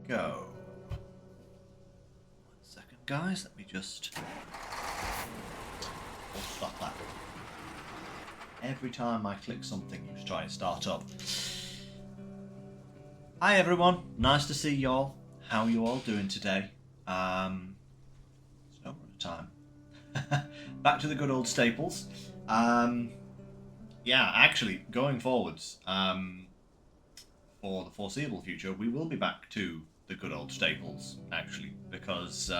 go. 1 second, guys. Let me just... We'll stop that. Every time I click something, you try and start up. Hi everyone, nice to see y'all. How you all doing today? Snowrunner time. Back to the good old staples. Yeah, actually, going forwards, for the foreseeable future, we will be back to the good old staples, actually, because,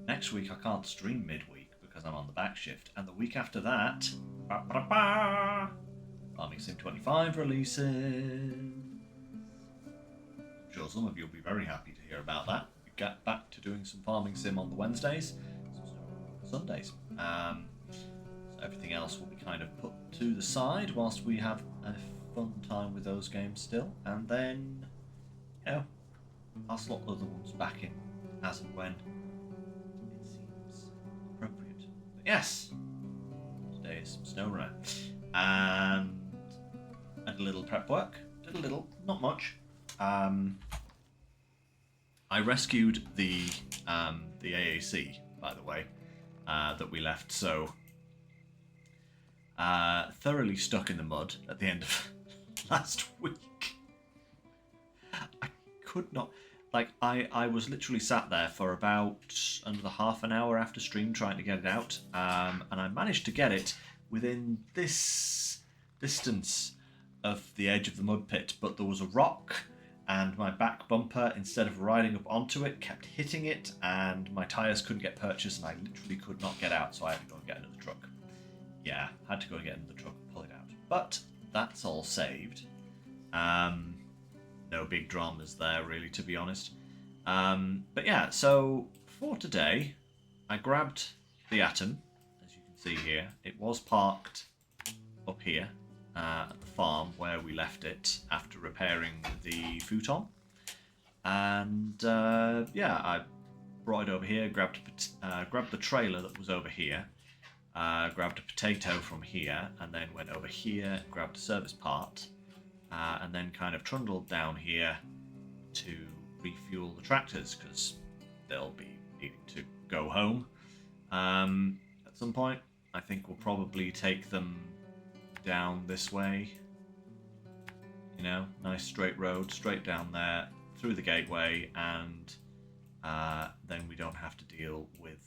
next week I can't stream midweek because I'm on the back shift, and the week after that, Farming Sim 25 releases. I'm sure some of you will be very happy to hear about that. We get back to doing some Farming Sim on the Wednesdays, some on the Sundays. So everything else will be kind of put to the side whilst we have a fun time with those games still, and then, you know, I'll slot other ones back in as and when it seems appropriate. But yes, today is some SnowRunner, and I did a little prep work. Did a little, not much. I rescued the AAC, by the way, that we left so thoroughly stuck in the mud at the end of last week. I could not, like, I was literally sat there for about under half an hour after stream trying to get it out, and I managed to get it within this distance of the edge of the mud pit, but there was a rock and my back bumper, instead of riding up onto it, kept hitting it, and my tyres couldn't get purchased, and I literally could not get out, so I had to go and get another truck. Yeah, had to go and get another truck and pull it out. But that's all saved. No big dramas there, really, to be honest. But yeah, so for today, I grabbed the Atom, as you can see here. It was parked up here at the farm where we left it after repairing the futon. And yeah, I brought it over here, grabbed the trailer that was over here. Grabbed a potato from here, and then went over here, grabbed a service part, and then kind of trundled down here to refuel the tractors, because they'll be needing to go home at some point. I think we'll probably take them down this way. You know, nice straight road, straight down there, through the gateway, and then we don't have to deal with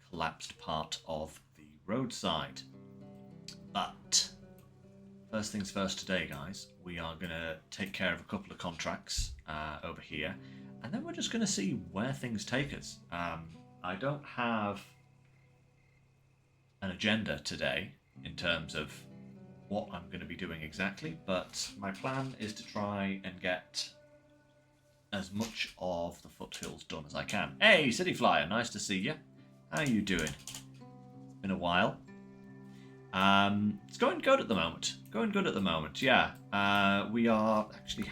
collapsed part of the roadside. But first things first today, guys, we are going to take care of a couple of contracts over here, and then we're just going to see where things take us. I don't have an agenda today in terms of what I'm going to be doing exactly, but my plan is to try and get as much of the foothills done as I can. Hey, City Flyer, nice to see you. How are you doing? It's been a while. It's going good at the moment. Going good at the moment, yeah. We are actually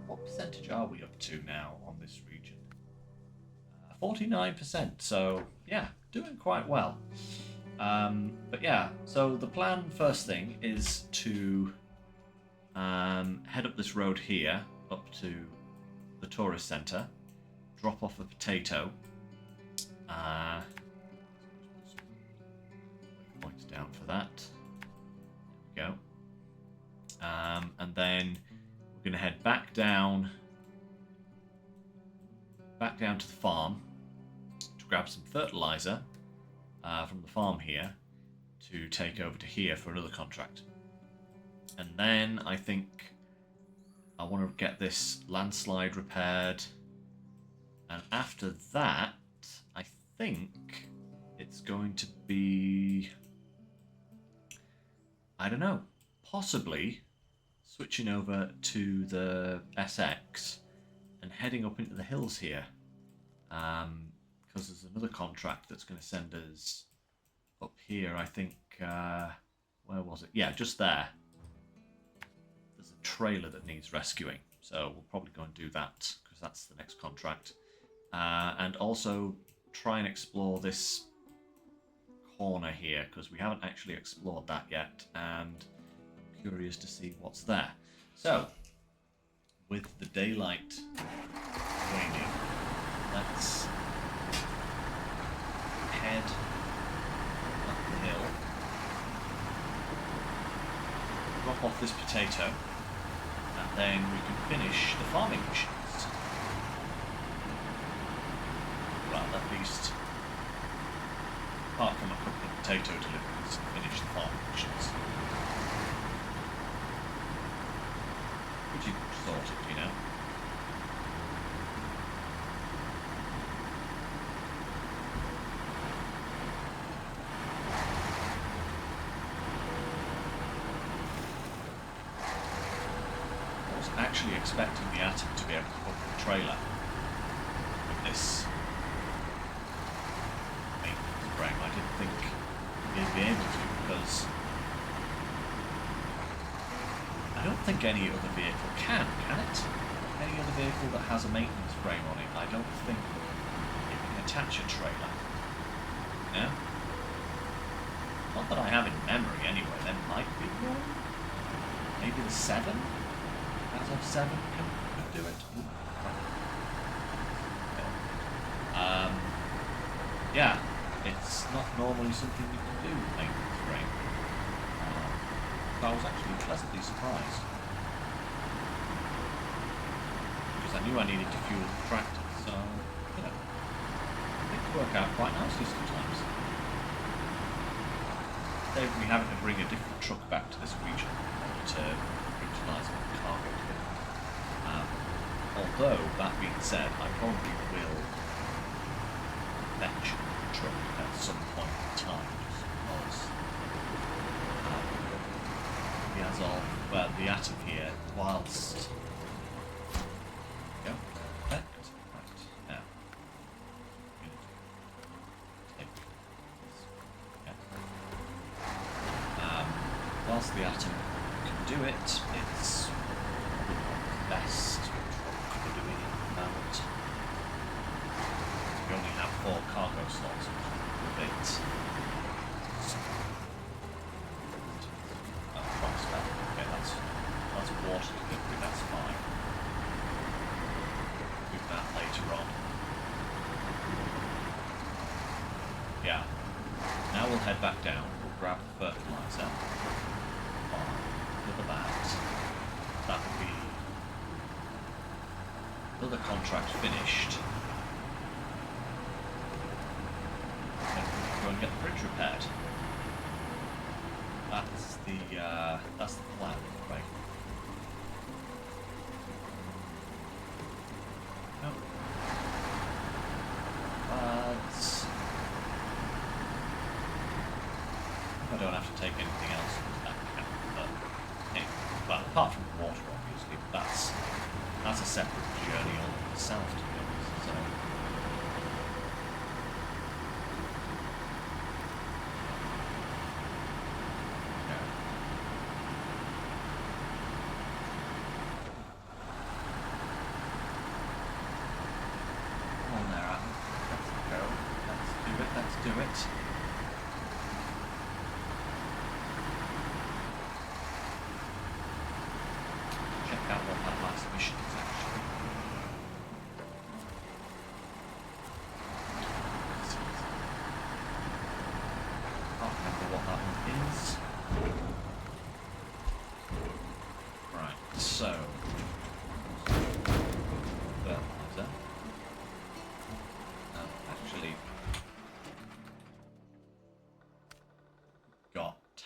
what percentage are we up to now on this region? 49%. So yeah, doing quite well. But yeah, so the plan first thing is to head up this road here up to the tourist centre, drop off a potato. Points down for that. There we go. And then we're going to head back down to the farm to grab some fertilizer from the farm here to take over to here for another contract. And then I think I want to get this landslide repaired, and after that I think it's going to be, I don't know, possibly switching over to the SX and heading up into the hills here, because there's another contract that's going to send us up here, I think, where was it? Yeah, just there. There's a trailer that needs rescuing, so we'll probably go and do that, because that's the next contract. And also try and explore this corner here, because we haven't actually explored that yet, and I'm curious to see what's there. So with the daylight waning, let's head up the hill, drop off this potato, and then we can finish the farming missions. Well, at least, apart from a couple of potato deliveries, finish the farming missions. Pretty much sorted, you know. I was actually expecting the Atom to be able to hook the trailer with this maintenance frame. I didn't think he'd be able to, because I don't think any other vehicle can it? Any other vehicle that has a maintenance frame on it, I don't think it can attach a trailer. Yeah? Not that I have in memory anyway, there might be one. Maybe the 7? As of 7 can do it. Yeah, it's not normally something you can do with maintenance frame. I was actually pleasantly surprised, because I knew I needed to fuel the tractor, so, you know, things work out quite nicely sometimes. They'd be having to bring a different truck back to this region in order to utilise the cargo kit. Although, that being said, I probably will fetch the truck at some point in time, just because as of, well, the Atom here, whilst... Go, perfect. Right, now. Take this. Okay. Whilst the Atom can do it, it's the best truck for doing it at the moment. We only have 4 cargo slots, which is a bit... Okay, that's water delivery, that's fine. Do that later on. Yeah. Now we'll head back down, we'll grab the fertiliser. Look at that. That will be another contract finished. Then we'll go and get the bridge repaired. That's the plan, right? No. I don't have to take anything else into that account, but anyway, well, apart from the water, obviously, but that's a separate journey all in itself, to be honest. So.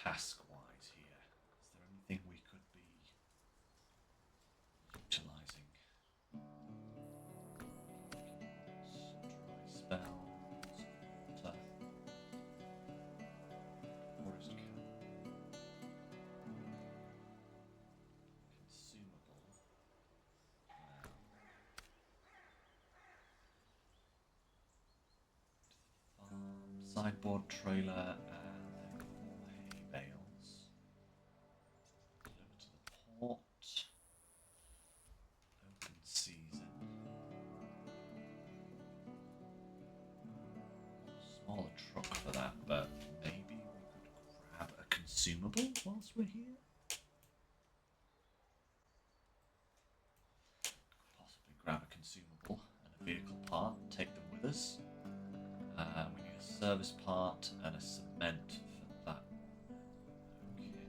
Task-wise here, is there anything we could be utilising? Dry spells, water, forest camp, consumable, sideboard trailer. Open season. Smaller truck for that, but maybe we could grab a consumable whilst we're here. service part and a cement for that. Okay.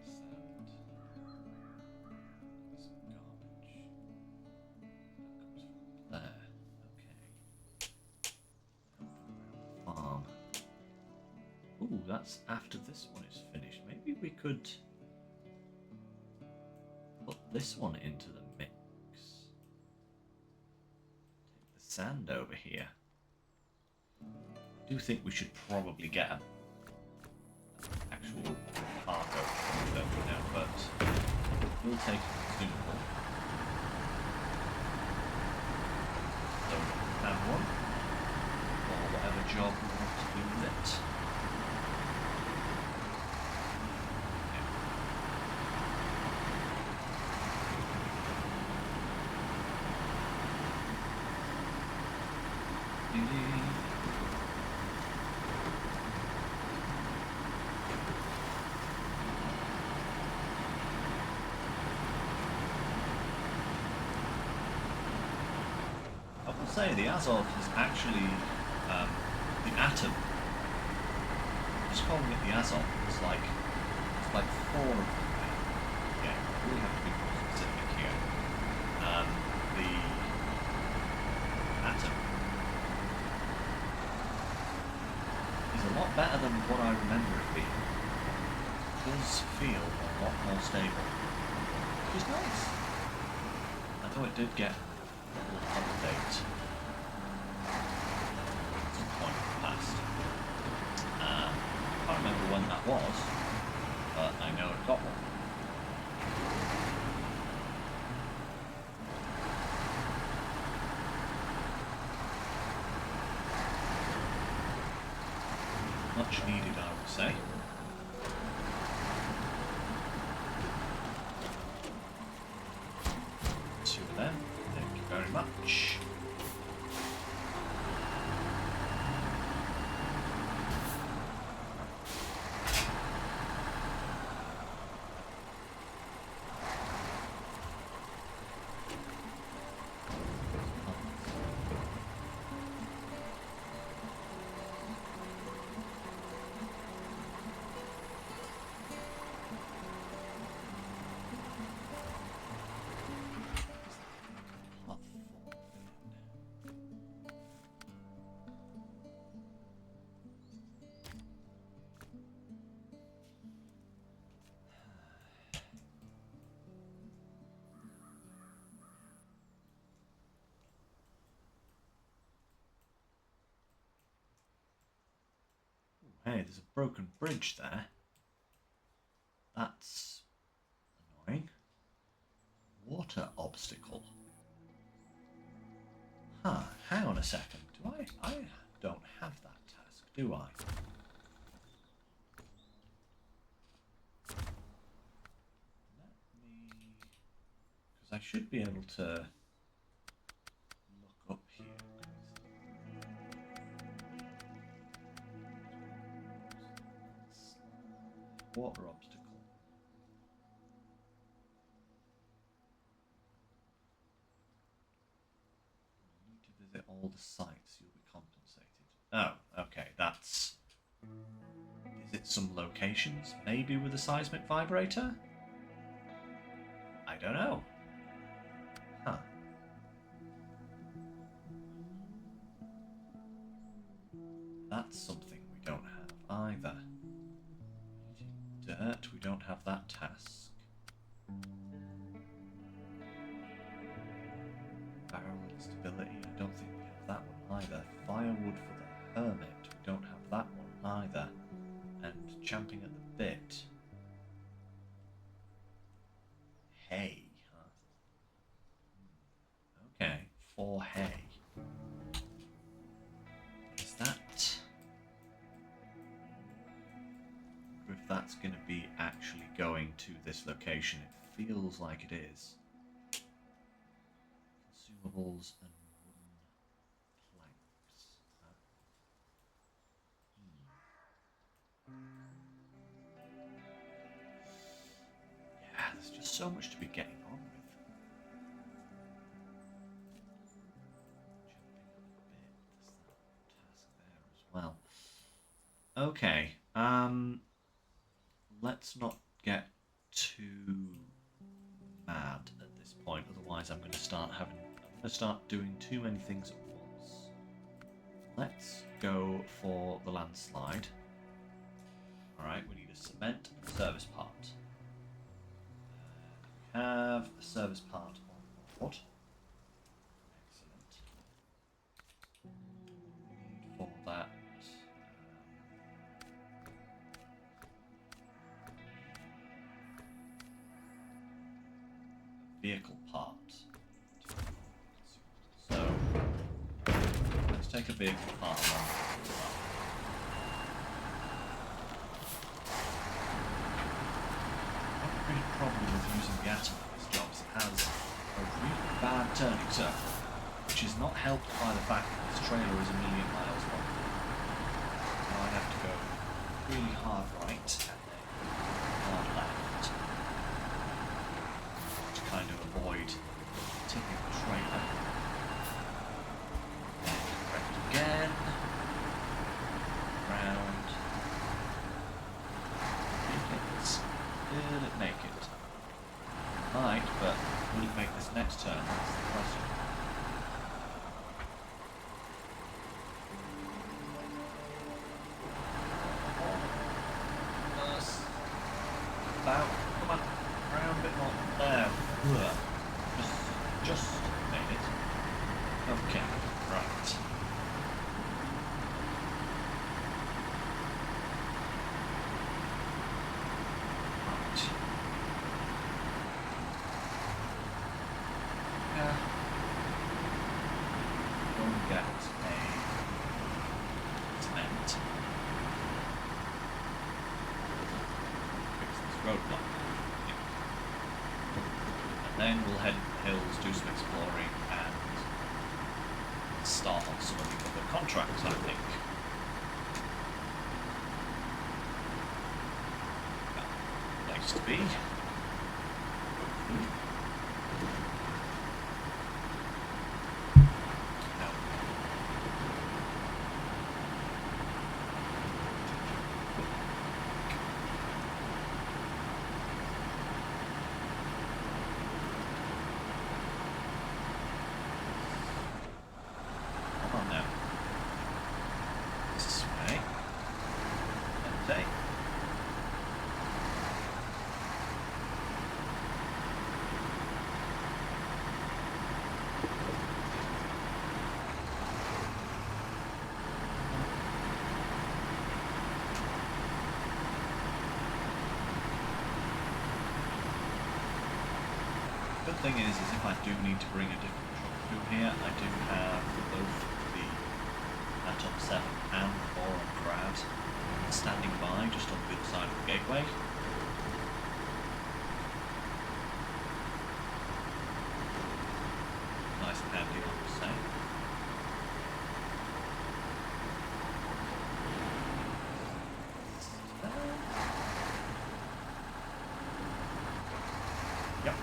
Sand. Some garbage. That comes from there. Okay. Farm. Ooh, that's after this one is finished. Maybe we could put this one into the mix. Take the sand over here. I do think we should probably get an actual cargo now, but we'll take a consumable. So we have one, or whatever job we want to do with it. I will say the Azov is actually the atom. Just calling it the Azov. It's like four of them. Yeah, we really have to be more specific here. The atom is a lot better than what I remember it being. It does feel a lot more stable, which is nice. I thought it did get a little update at some point in the past. I can't remember when that was, but I know it got one. Much needed, I would say. Two of them. Thank you very much. Hey, there's a broken bridge there. That's annoying. Water obstacle. Huh, hang on a second. Do I don't have that task, do I? Let me... because I should be able to look up here. Water obstacle. You need to visit all the sites, you'll be compensated. Oh, okay, that's... is it some locations? Maybe with a seismic vibrator? I don't know. Huh. That's something we don't have either. Dirt, we don't have that task. Barrel instability, I don't think we have that one either. Firewood for the hermit, we don't have that one either. And champing at the bit. Hay, huh? Okay, 4 hay. Is that... if that's going to be actually going to this location? It feels like it is. Consumables and wooden planks. Yeah, there's just so much to be getting on with. Okay. Let's not get too mad at this point, otherwise I'm going to start doing too many things at once. Let's go for the landslide. Alright, we need a cement service part. We have the service part on board. Excellent. We need for that vehicle part. So let's take a vehicle part along. Not really a problem with using the atom for this job, as it has a really bad turning circle, which is not helped by the fact that this trailer is 1,000,000 miles long. Now I have to go really hard right and then hard left to kind of avoid tipping the trailer. And correct again. Round. Did it make it? Might, but will it make this next turn? That's the question. About, come on, round a bit more. There. Just made it. Okay, right. Roadblock. And then we'll head to the hills, do some exploring, and start on some of the other contracts, I think. Place to be. Good thing is if I do need to bring a different truck through here, I do have both the Atom 7 and the Boron Grad standing by just on the other side of the gateway. Nice and handy, I would say. Yep.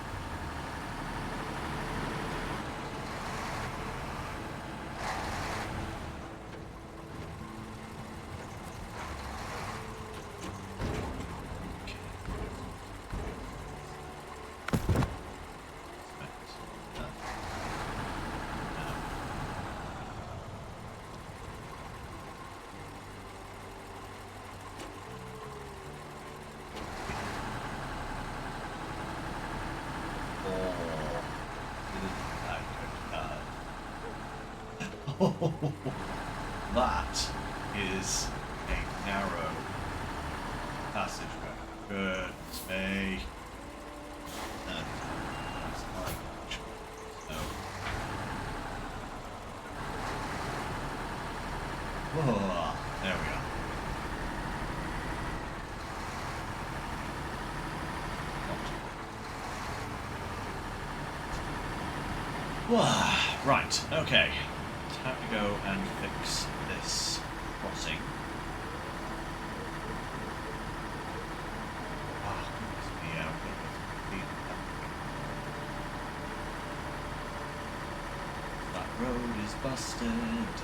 That is a narrow passageway. Goodness me. And that's my so. Whoa, there we are. Whoa, right, okay. Time to go and fix this crossing. Ah, goodness me, out that road is busted.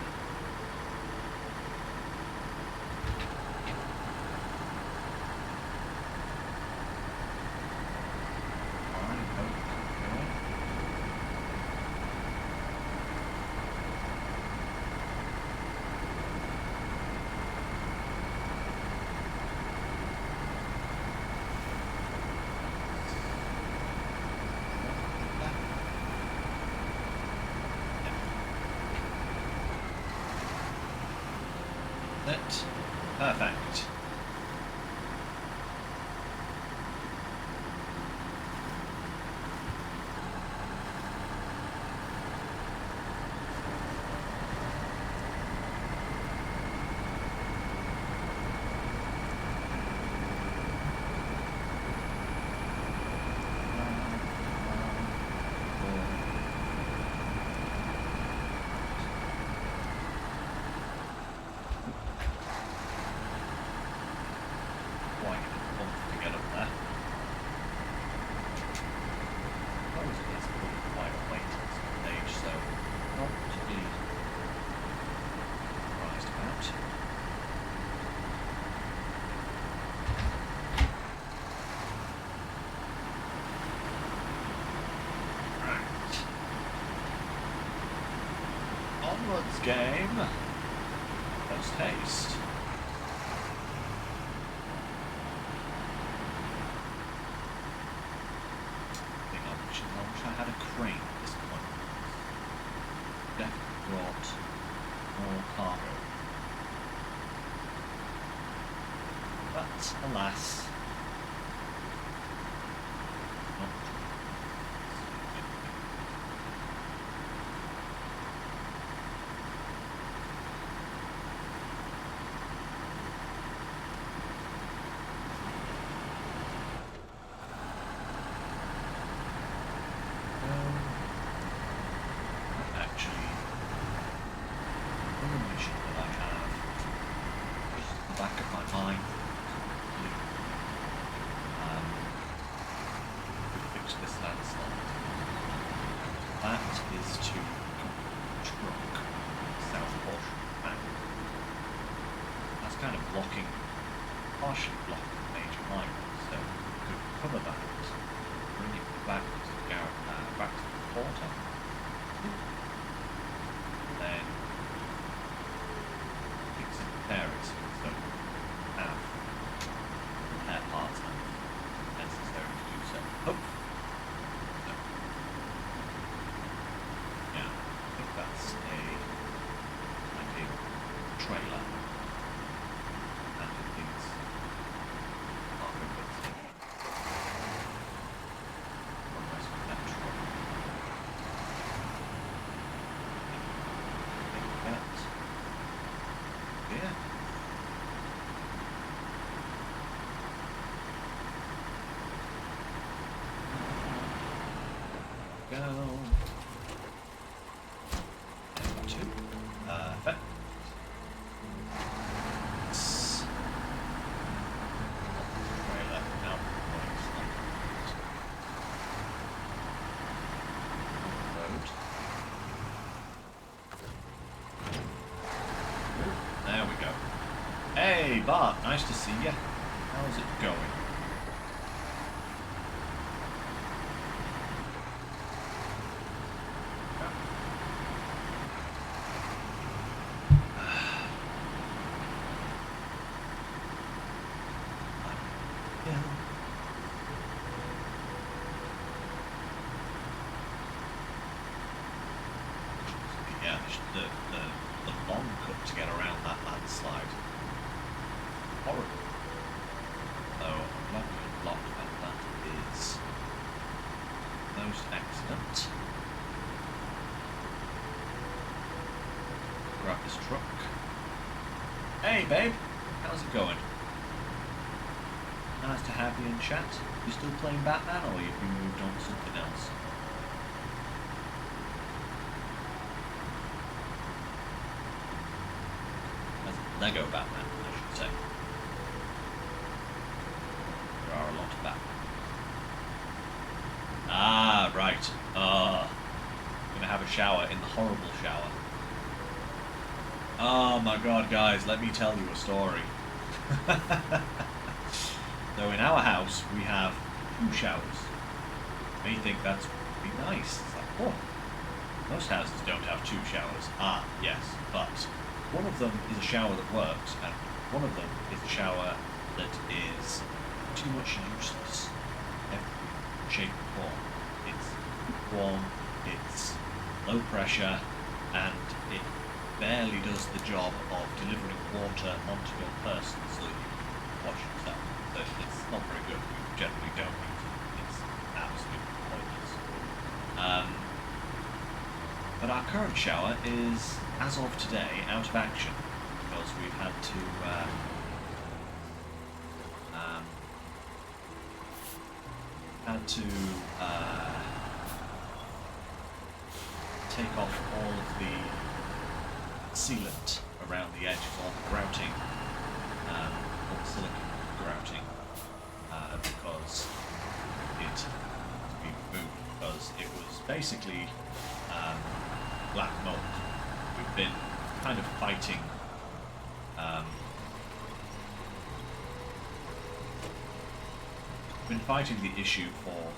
it. Perfect. Onwards, game. Post haste. I wish I had a crane at this point. Definitely brought more cargo. But alas. Partially blocking the major highway, so we could cover that, bring it back to back to the quarter, and then fix it there so we have repair parts necessary to do so. So, yeah, I think that's a ideal trailer. Hey Bart, nice to see you. How's it going? Yeah, the long cut to get around that landslide. Horrible. So I'm glad we unlocked that. That is most excellent. Grab this truck. Hey babe, how's it going? Nice to have you in chat. You still playing Batman or have you moved on to something else? Lego Batman, I should say. There are a lot of Batman. Ah, right. I'm gonna have a shower in the horrible shower. Oh my god, guys, let me tell you a story. So in our house, we have 2 showers. You may think that's pretty nice. It's like, oh, most houses don't have 2 showers. Ah, yes, but one of them is a shower that works, and one of them is a shower that is pretty much useless in every shape and form. It's warm, it's low pressure, and it barely does the job of delivering water onto your person so that you can wash yourself. So it's not very good. We generally don't use it. It's absolutely pointless. But our current shower is, as of today, out of action because we've had to take off all of the sealant around the edges, all the grouting, all the silicon grouting, because it had to be removed because it was basically black mold. We've been kind of fighting the issue for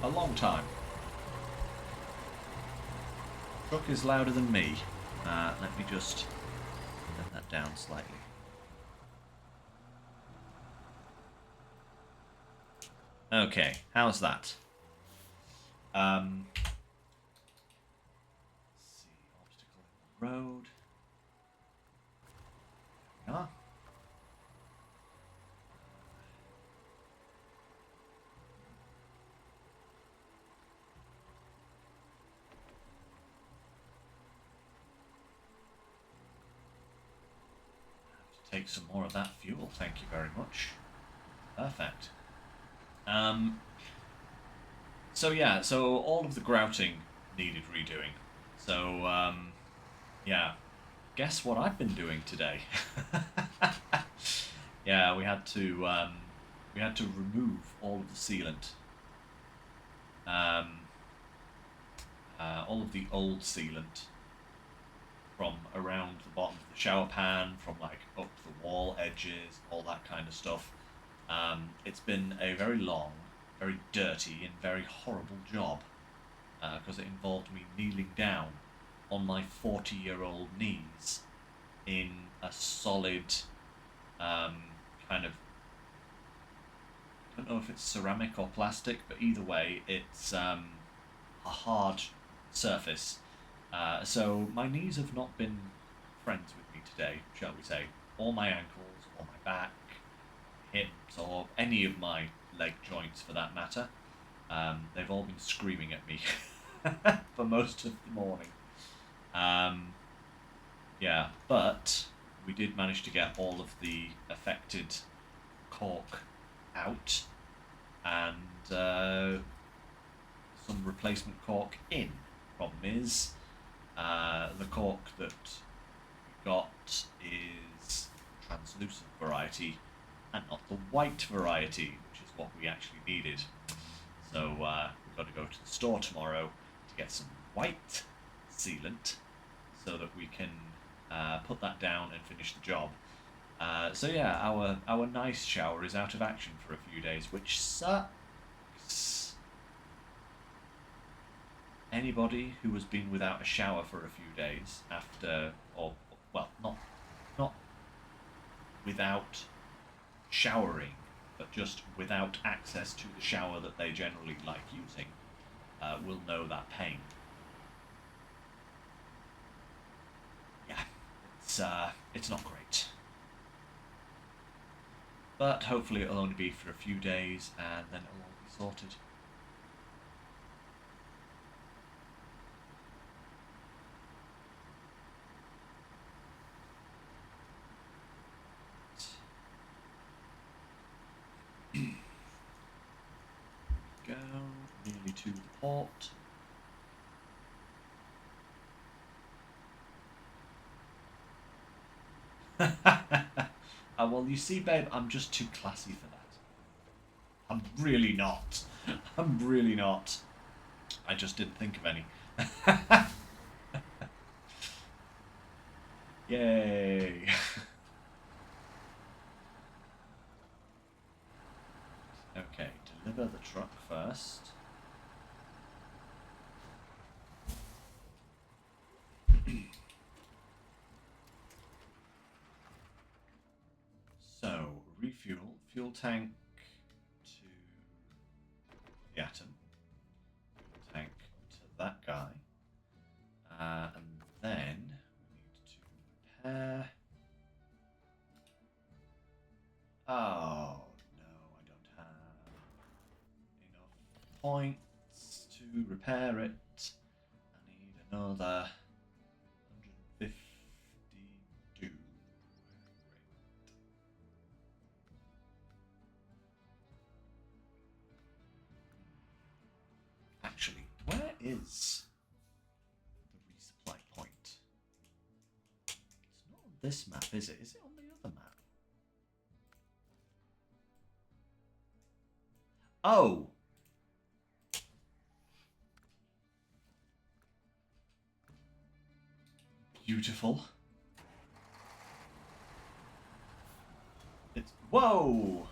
a long time. Truck is louder than me. Let me just turn that down slightly. Okay, how's that? Let's see, obstacle in the road. There we are. Take some more of that fuel, thank you very much. Perfect. So yeah, so all of the grouting needed redoing. So yeah, guess what I've been doing today? Yeah, we had to remove all of the sealant, all of the old sealant from around the bottom of the shower pan, from like up the wall edges, all that kind of stuff. It's been a very long, very dirty and very horrible job because it involved me kneeling down on my 40-year-old knees in a solid kind of, I don't know if it's ceramic or plastic, but either way it's a hard surface. So my knees have not been friends with me today, shall we say. Or my ankles, or my back, hips, or any of my leg joints for that matter. They've all been screaming at me for most of the morning. Yeah, but we did manage to get all of the affected cork out and some replacement cork in. Problem is, the cork that we got is translucent variety and not the white variety, which is what we actually needed. So we've got to go to the store tomorrow to get some white sealant so that we can put that down and finish the job. So yeah, our nice shower is out of action for a few days, which sucks. Anybody who has been without a shower for a few days after, or well, not without showering, but just without access to the shower that they generally like using, will know that pain. Yeah, it's not great. But hopefully it'll only be for a few days and then it'll all be sorted. Go nearly to the port. Well, you see, babe, I'm just too classy for that. I'm really not. I'm really not. I just didn't think of any. Yay. Okay, deliver the truck first. So, refuel, fuel tank to the atom, fuel tank to that guy, and then we need points to repair it. I need another 152. Great. Actually, where is the resupply point? It's not on this map, is it? Is it on the other map? Oh! Beautiful. It's... Whoa!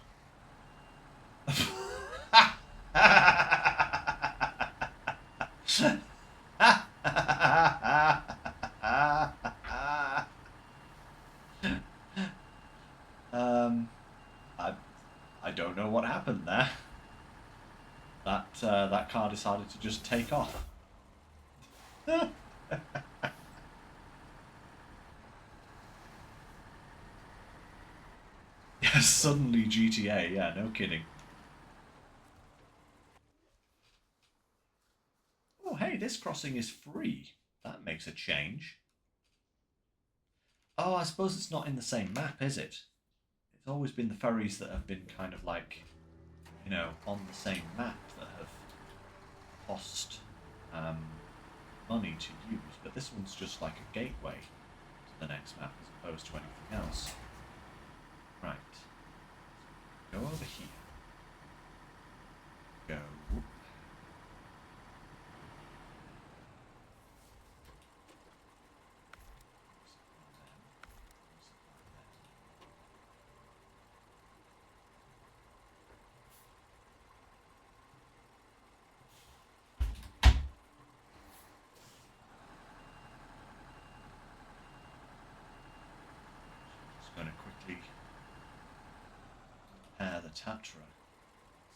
I don't know what happened there. That car decided to just take off. Yeah, suddenly GTA, yeah, no kidding. Oh, hey, this crossing is free. That makes a change. Oh, I suppose it's not in the same map, is it? It's always been the ferries that have been kind of like, you know, on the same map that have cost money to use, but this one's just like a gateway to the next map as opposed to anything else. Right. Go over here. Go. Just going to quickly repair the Tatra.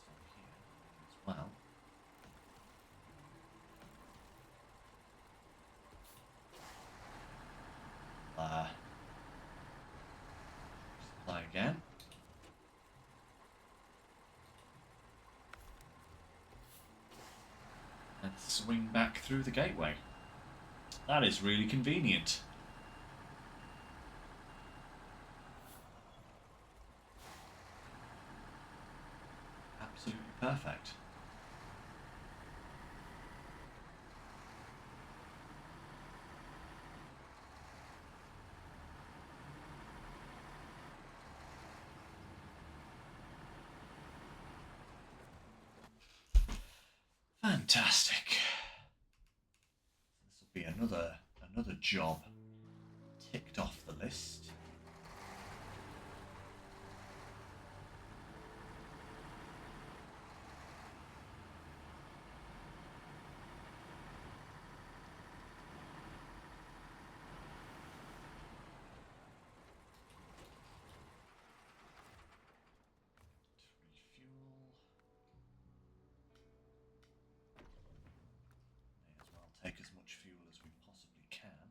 It's on here as well. Supply again. And swing back through the gateway. That is really convenient. Absolutely perfect. Fantastic. This will be another job ticked off the list. Take as much fuel as we possibly can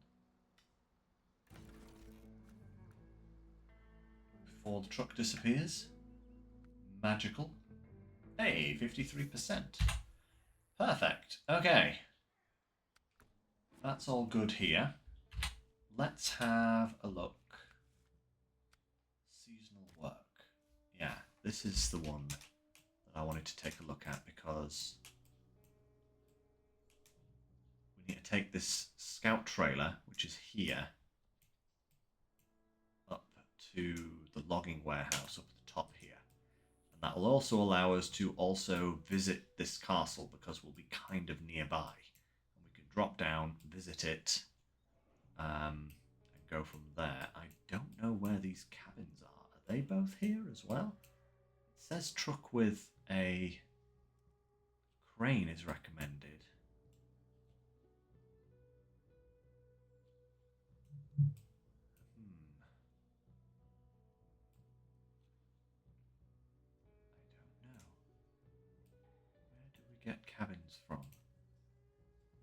before the truck disappears. Magical. Hey, 53%. Perfect. Okay. That's all good here. Let's have a look. Seasonal work. Yeah, this is the one that I wanted to take a look at because we need to take this scout trailer, which is here, up to the logging warehouse up at the top here. And that will also allow us to also visit this castle because we'll be kind of nearby. And we can drop down, visit it, and go from there. I don't know where these cabins are. Are they both here as well? It says truck with a crane is recommended. Get cabins from?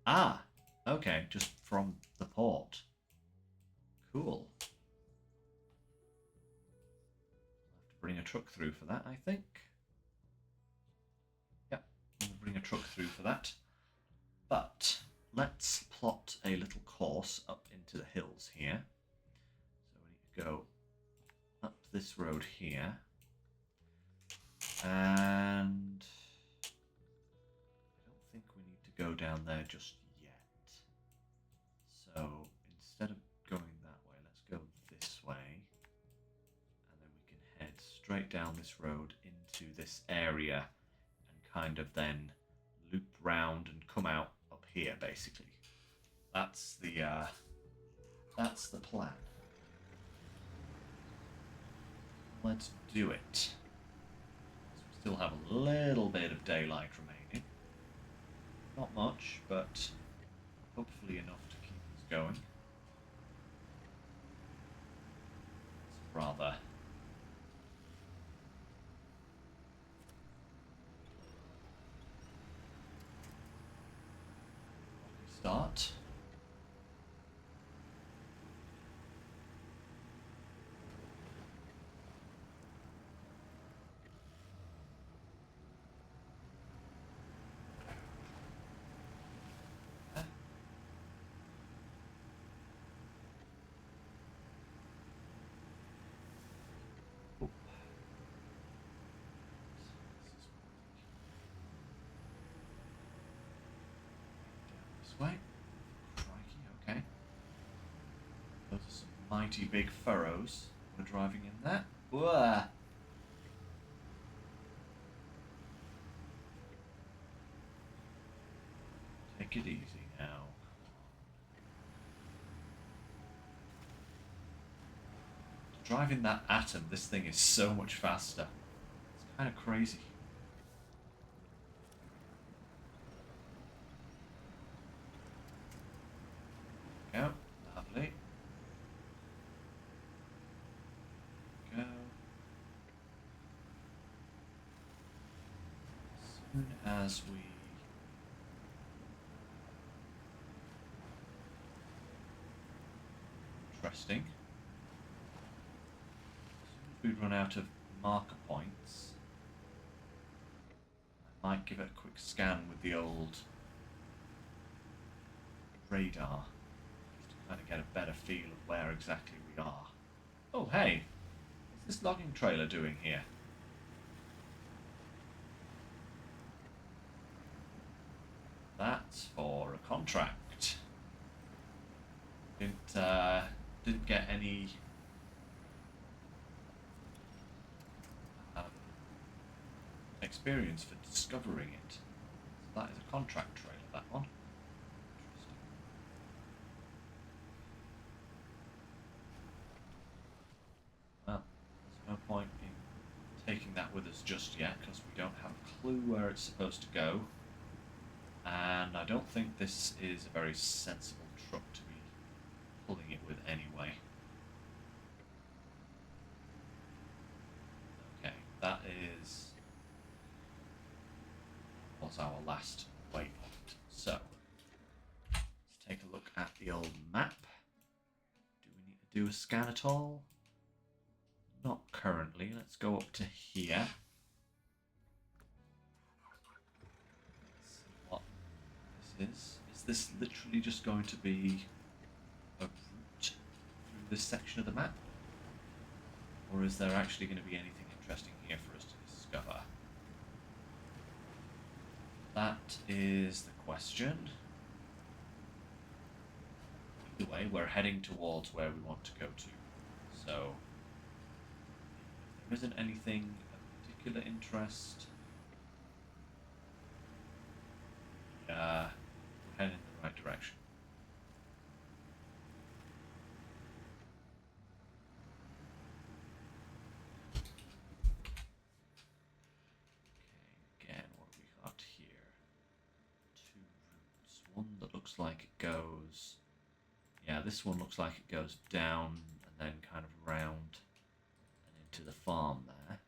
Ah, okay, just from the port. Cool. I'll have to bring a truck through for that, I think. Yep, we'll bring a truck through for that. But let's plot a little course up into the hills here. So we need to go up this road here. And I don't think we need to go down there just yet. So instead of going that way, let's go this way. And then we can head straight down this road into this area and kind of then loop round and come out up here, basically. That's the plan. Let's do it. We still have a little bit of daylight remaining. Not much, but hopefully enough to keep us going. It's rather start. Way. Crikey, okay. Those are some mighty big furrows we're driving in there. Whoa. Take it easy now. Driving that Atom, this thing is so much faster. It's kind of crazy. Go. Lovely. Go. As soon as we interesting. As soon as we run out of marker points, I might give it a quick scan with the old radar. Kind of get a better feel of where exactly we are. Oh, hey! What's this logging trailer doing here? That's for a contract. Didn't get any experience for discovering it. So that is a contract trailer, that one. Well, there's no point in taking that with us just yet because we don't have a clue where it's supposed to go, and I don't think this is a very sensible truck to be pulling it with anyway. Okay, that was our last waypoint. So let's take a look at the old map. Do we need to do a scan at all? Not currently. Let's go up to here. Let's see what this is. Is this literally just going to be a route through this section of the map? Or is there actually going to be anything interesting here for us to discover? That is the question. Either way, we're heading towards where we want to go to. So there isn't anything of particular interest. We're heading in the right direction. Okay, again, what have we got here? Two routes. One that looks like it goes... Yeah, this one looks like it goes down and then kind of round to the farm there.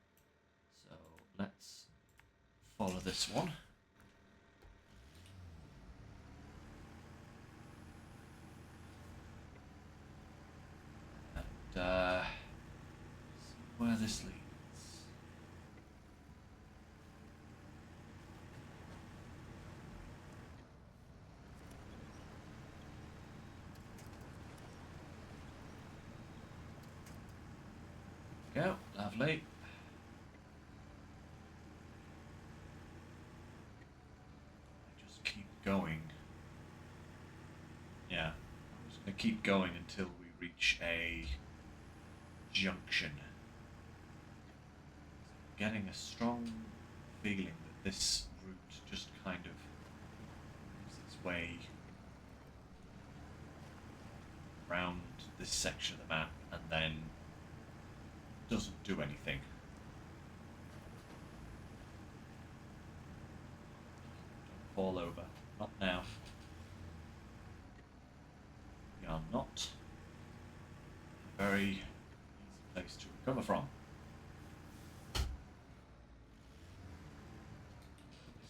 So let's follow this one. And see where this leads. go. Lovely. Just keep going. Yeah. I'm just going to keep going until we reach a junction. I'm getting a strong feeling that this route just kind of moves its way around this section of the map and then doesn't do anything. Don't fall over. Not now. We are not a very easy place to recover from.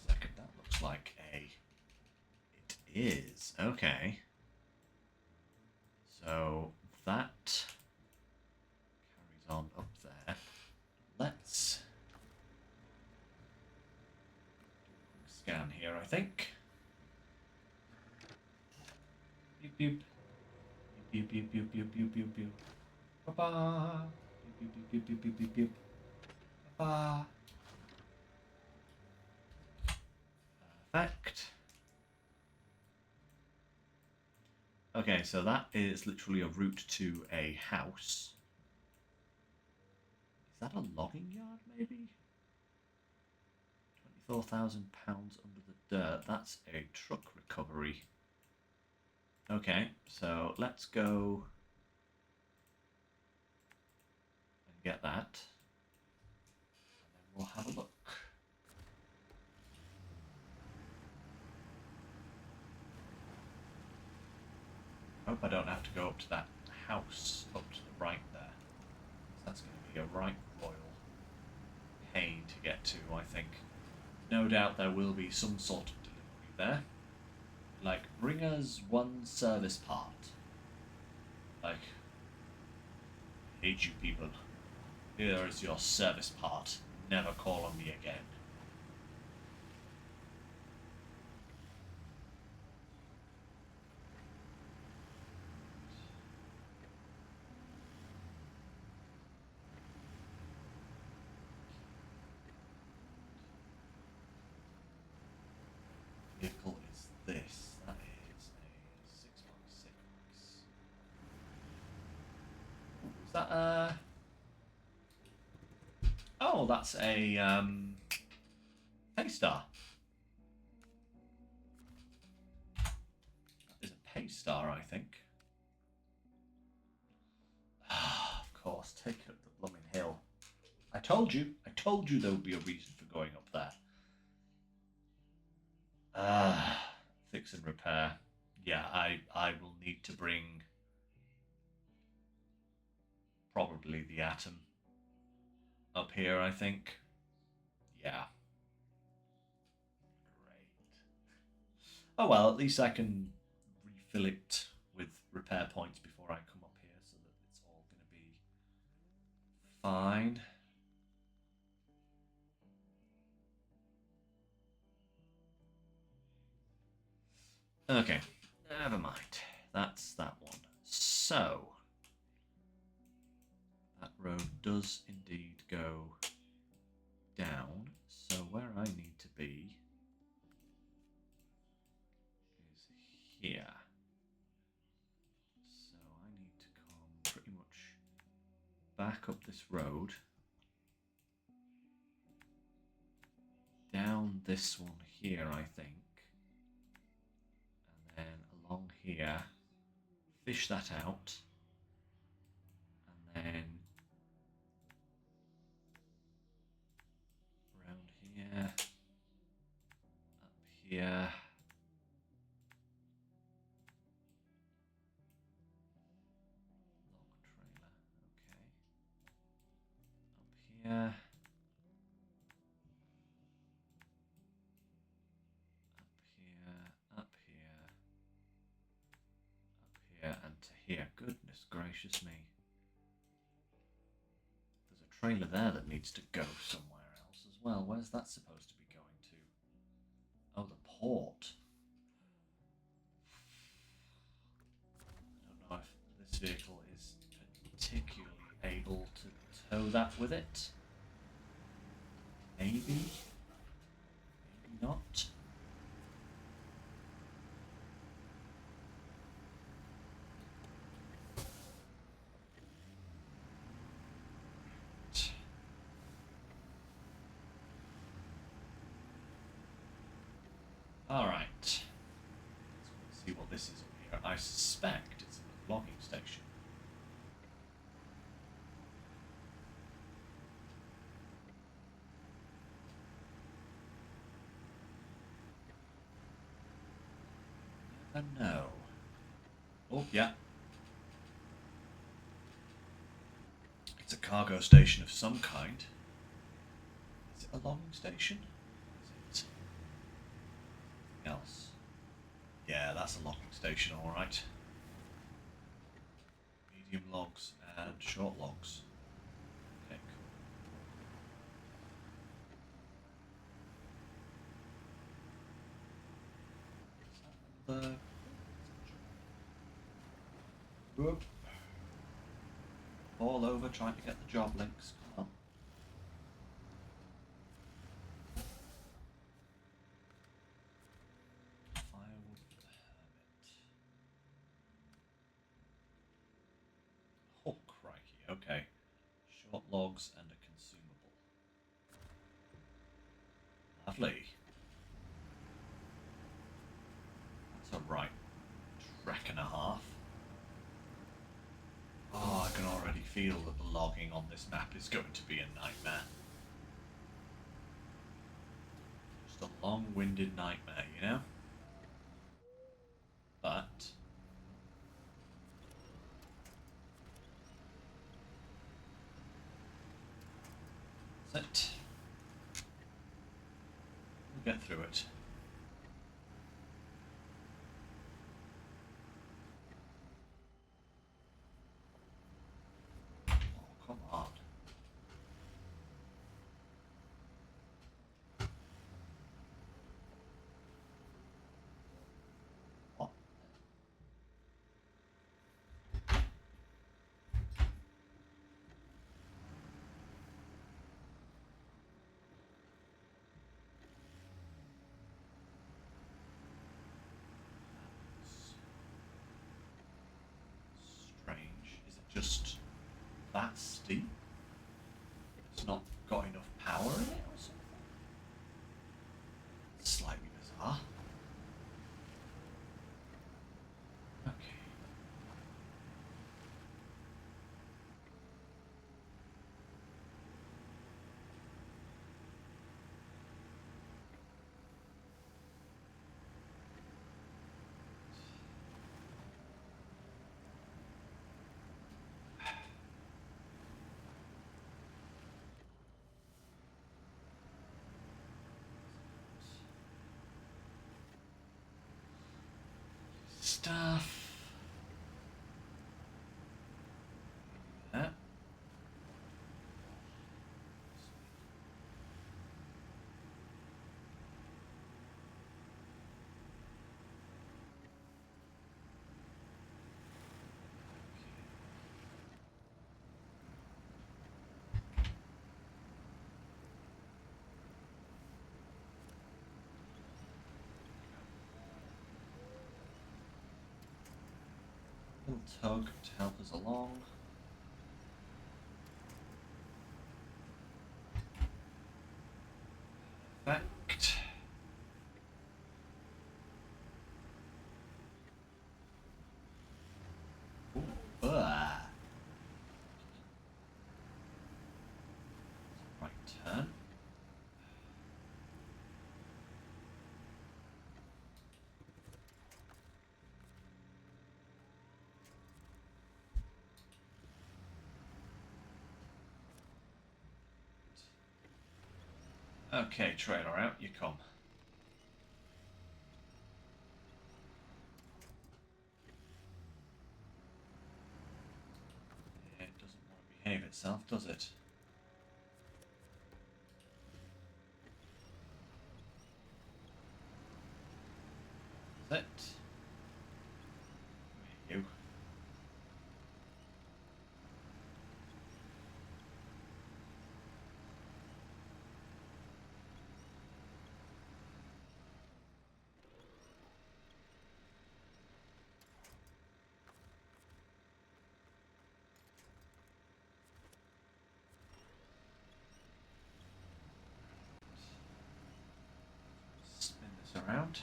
Second, that looks like a... It is. Okay. So that carries on up there. Let's do a quick scan here, I think. Beep beep. Beep beep beep beep beep beep beep. Ba-ba. Beep beep beep beep beep beep beep. Ba-ba. Perfect. Okay, so that is literally a route to a house. Is that a logging yard, maybe? £24,000 under the dirt. That's a truck recovery. Okay, so let's go and get that. And then we'll have a look. Hope I don't have to go up to that house up to the right there. That's going to be a right royal pain to get to, I think. No doubt there will be some sort of delivery there. Like, bring us one service part. Like, I hate you people. Here is your service part. Never call on me again. Vehicle is this. That is a 6x6. Is that a... Oh, that's a Paystar. That is a Paystar, I think. Of course, take it up the blooming hill. I told you there would be a reason for going up there. Fix and repair. Yeah, I will need to bring probably the Atom up here, I think. Yeah. Great. Oh well, at least I can refill it with repair points before I come up here so that it's all going to be fine. Okay, never mind. That's that one. So, that road does indeed go down. So where I need to be is here. So I need to come pretty much back up this road. Down this one here, I think. And then along here, fish that out. And then around here, up here. Log trailer, okay. Up here. Up here, and to here. Goodness gracious me. There's a trailer there that needs to go somewhere else as well. Where's that supposed to be going to? Oh, the port. I don't know if this vehicle is particularly able to tow tow that with it. Maybe. Maybe not. Alright. Let's see what this is up here. I suspect it's a logging station. Never know. Oh, yeah. It's a cargo station of some kind. Is it a logging station? Is it something else? Yeah, that's a logging station, alright. Medium logs and short logs. Okay, cool. Is that Whoop. All over trying to get the job links. Come on. Firewood hermit. Oh, crikey. Okay. Short logs and a consumable. Lovely. That's a right trek and a half. Oh, I can already feel that the logging on this map is going to be a nightmare. Just a long-winded nightmare, you know? But that's it. We'll get through it. Oh, come on. What? Strange. Is it just that steep? It's not got enough power in it or something? It's slightly bizarre. Okay. Stuff. Little tug to help us along. Perfect. Ooh, right turn. Okay, trailer out you come. It doesn't want to behave itself, does it? Is it? Where are you? around.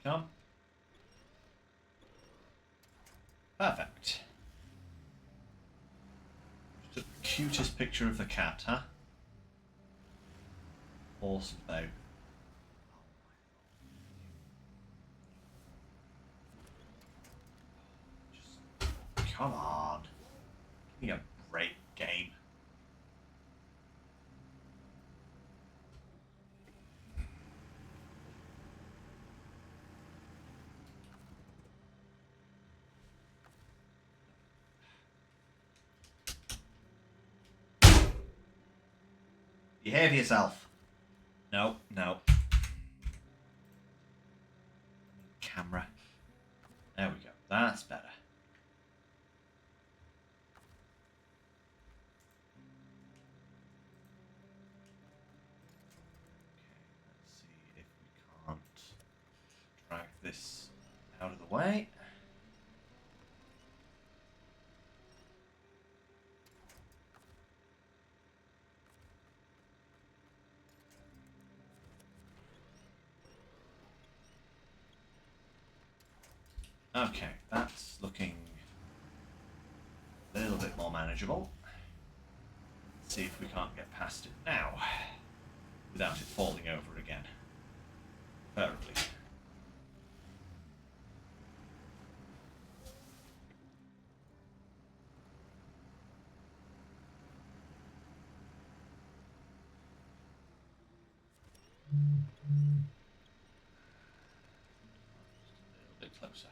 Come. Perfect. Just the cutest picture of the cat, huh? Awesome, though. Just come on. Give me a break, game. Behave yourself. No, no. Camera. There we go. That's better. Okay, let's see if we can't drag this out of the way. Okay, that's looking a little bit more manageable. Let's see if we can't get past it now without it falling over again. Preferably. A little bit closer.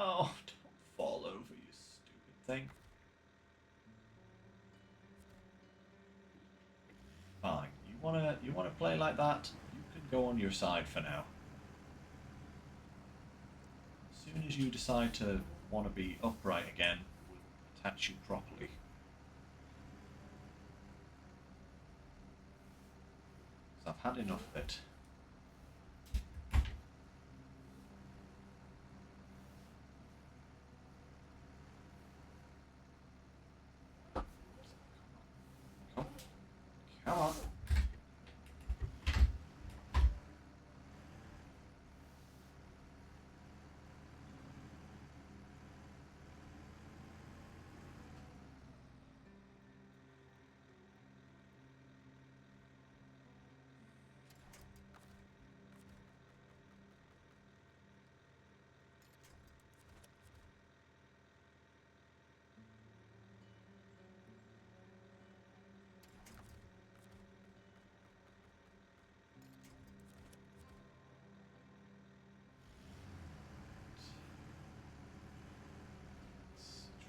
Oh, don't fall over, you stupid thing. Fine. You wanna play like that? You can go on your side for now. As soon as you decide to want to be upright again, we'll attach you properly. So I've had enough of it. Come on.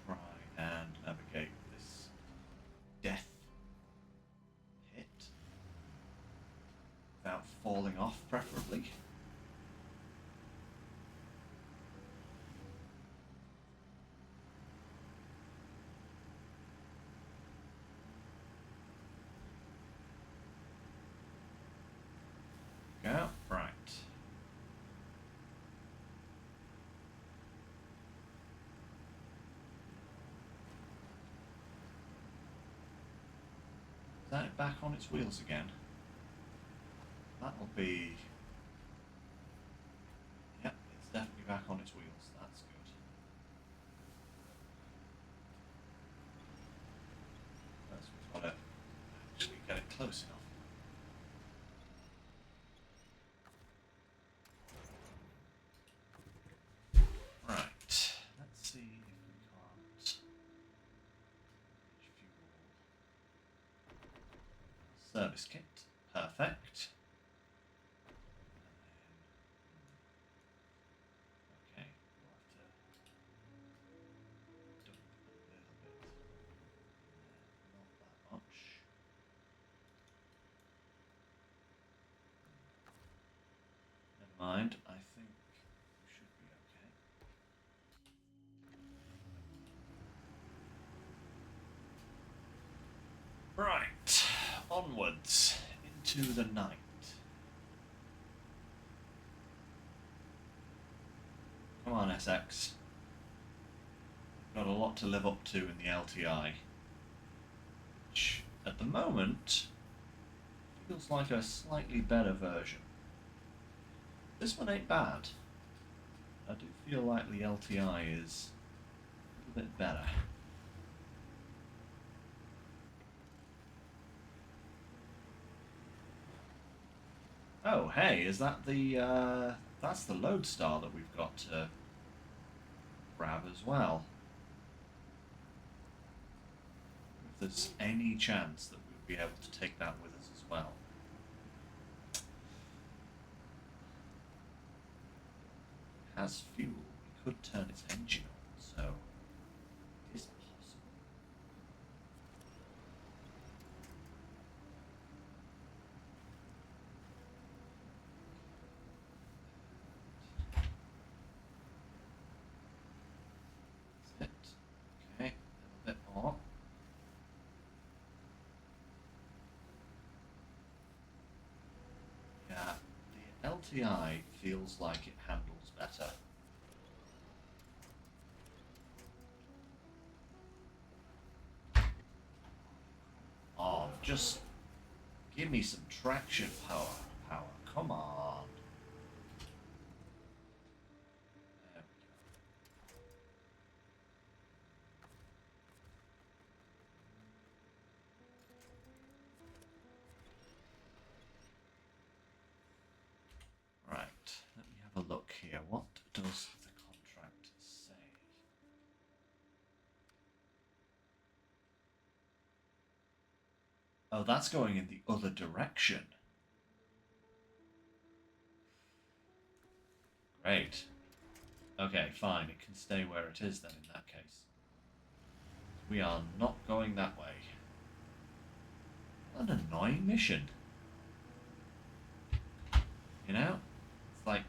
Try and navigate this death hit without falling off, preferably. Go. Right. Is that back on its wheels again? That'll be... Yep, it's definitely back on its wheels. That's good. First we've got to actually get it close enough. Right, let's see if we can't service kit. Perfect. Okay, we'll have to dump a little bit in there. Not that much. Never mind, I think we should be okay. Right, onwards into the night. Come on, SX. Got a lot to live up to in the LTI, which at the moment feels like a slightly better version. This one ain't bad. I do feel like the LTI is a little bit better. Oh, hey, is that the, that's the lodestar that we've got to grab as well. If there's any chance that we'll be able to take that with us as well. It has fuel, we could turn its engine on, so it is possible. That's it. Okay, a little bit more. Yeah, the LTI feels like it handles better. Oh, just give me some traction power. Come on. There we go. Right, let me have a look here. What does the contract say? Oh, that's going in the other direction. Great. Okay, fine. It can stay where it is then in that case. We are not going that way. What an annoying mission. You know? It's like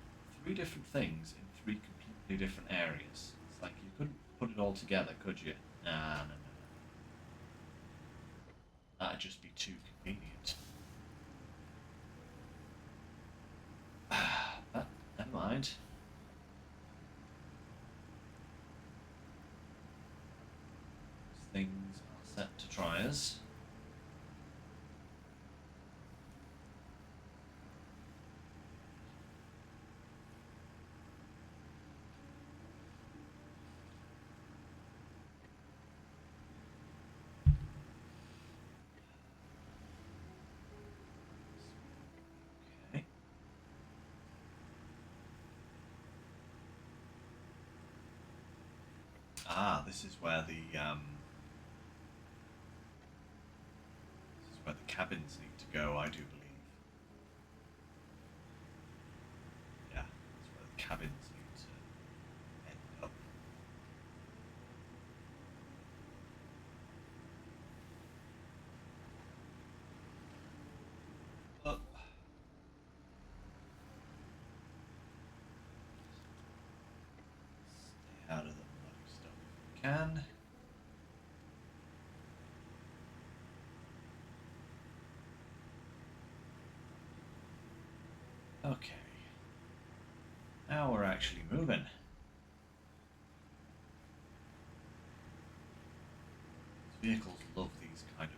3 different things in 3 completely different areas. It's like you couldn't put it all together, could you? Nah, no. That'd just be too convenient. But never mind. Things are set to try us. Okay. Ah, this is where the cabins need to go, I do believe. Yeah, that's where the cabins need to end up. Up. Stay out of the muddy stuff if we can. Okay. Now we're actually moving. These vehicles love these kind of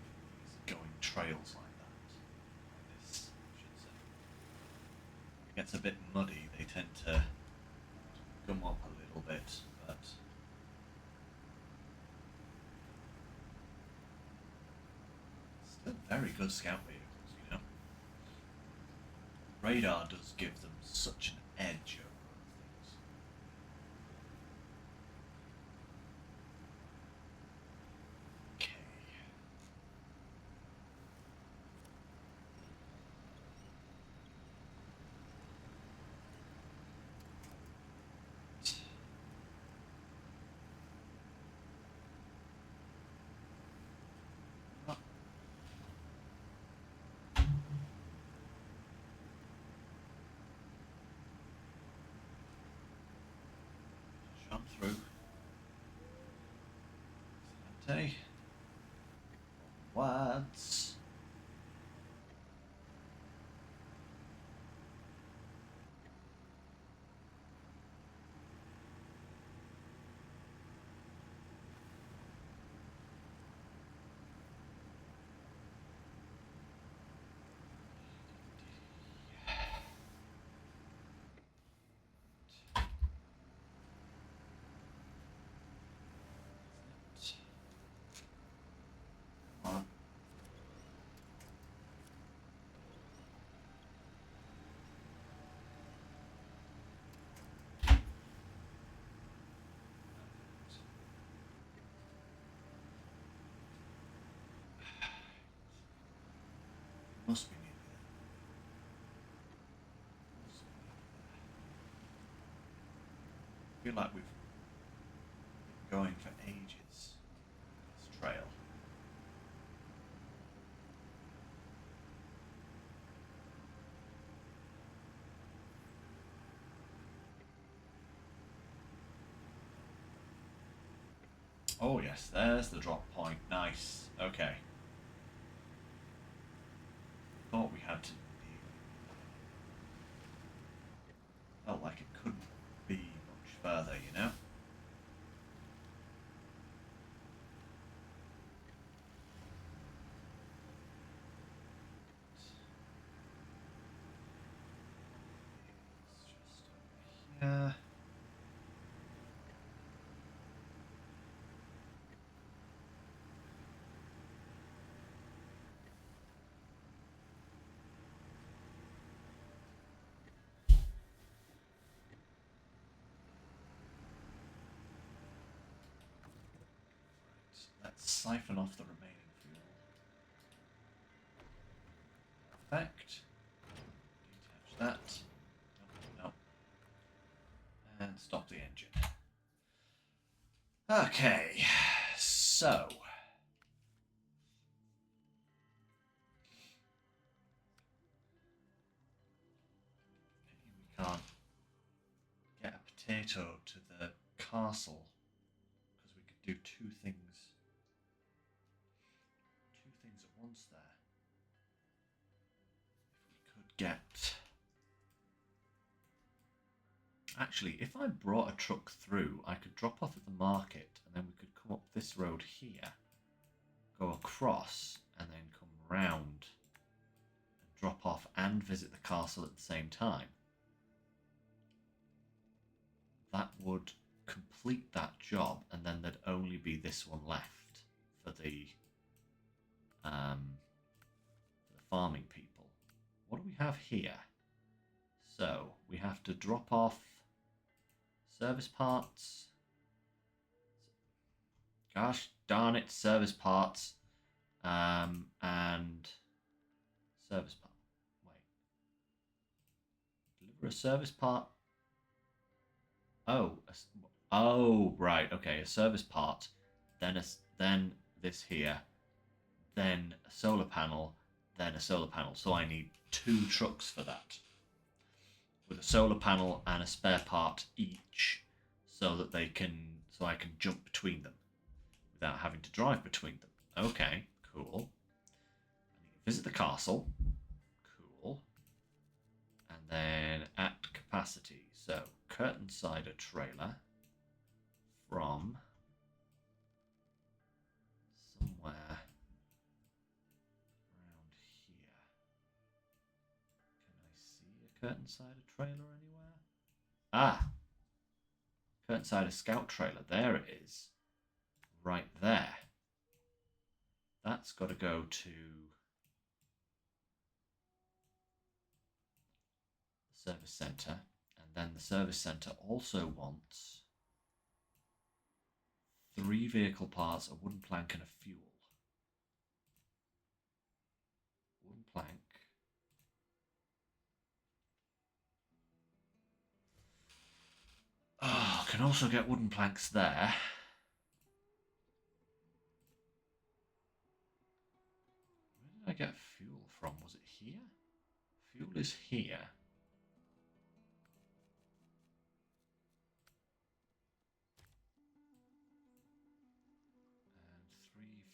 going trails like that. Like this, I should say. If it gets a bit muddy, they tend to gum up a little bit, but still very good scout vehicles, you know. Radar does give them such an edge over things. Okay. Okay. Words. Must be nearly there. I feel like we've been going for ages. This trail. Oh yes, there's the drop point. Nice. Okay. Thought we had to be. Felt like it couldn't be much further, you know? It's just over here. Let's siphon off the remaining fuel. Perfect. Detach that. Nope. And stop the engine. Okay, so. Maybe we can't get a potato to the castle because we could do two things at once there. If we could get... Actually, if I brought a truck through, I could drop off at the market and then we could come up this road here, go across and then come round and drop off and visit the castle at the same time. That would complete that job, and then there'd only be this one left for the farming people. What do we have here? So we have to drop off service parts. Gosh darn it, service parts, and service part. Wait, deliver a service part. Oh, right. Okay, a service part, then this here, then a solar panel, then a solar panel. So I need 2 trucks for that, with a solar panel and a spare part each, so that I can jump between them without having to drive between them. Okay, cool. I need to visit the castle. Cool. And then at capacity. So curtain cider trailer from somewhere around here. Can I see a curtain cider trailer anywhere? Ah! Curtain cider scout trailer. There it is. Right there. That's got to go to the service centre. And then the service centre also wants 3 vehicle parts, a wooden plank, and a fuel. Wooden plank. Oh, can also get wooden planks there. Where did I get fuel from? Was it here? Fuel is here.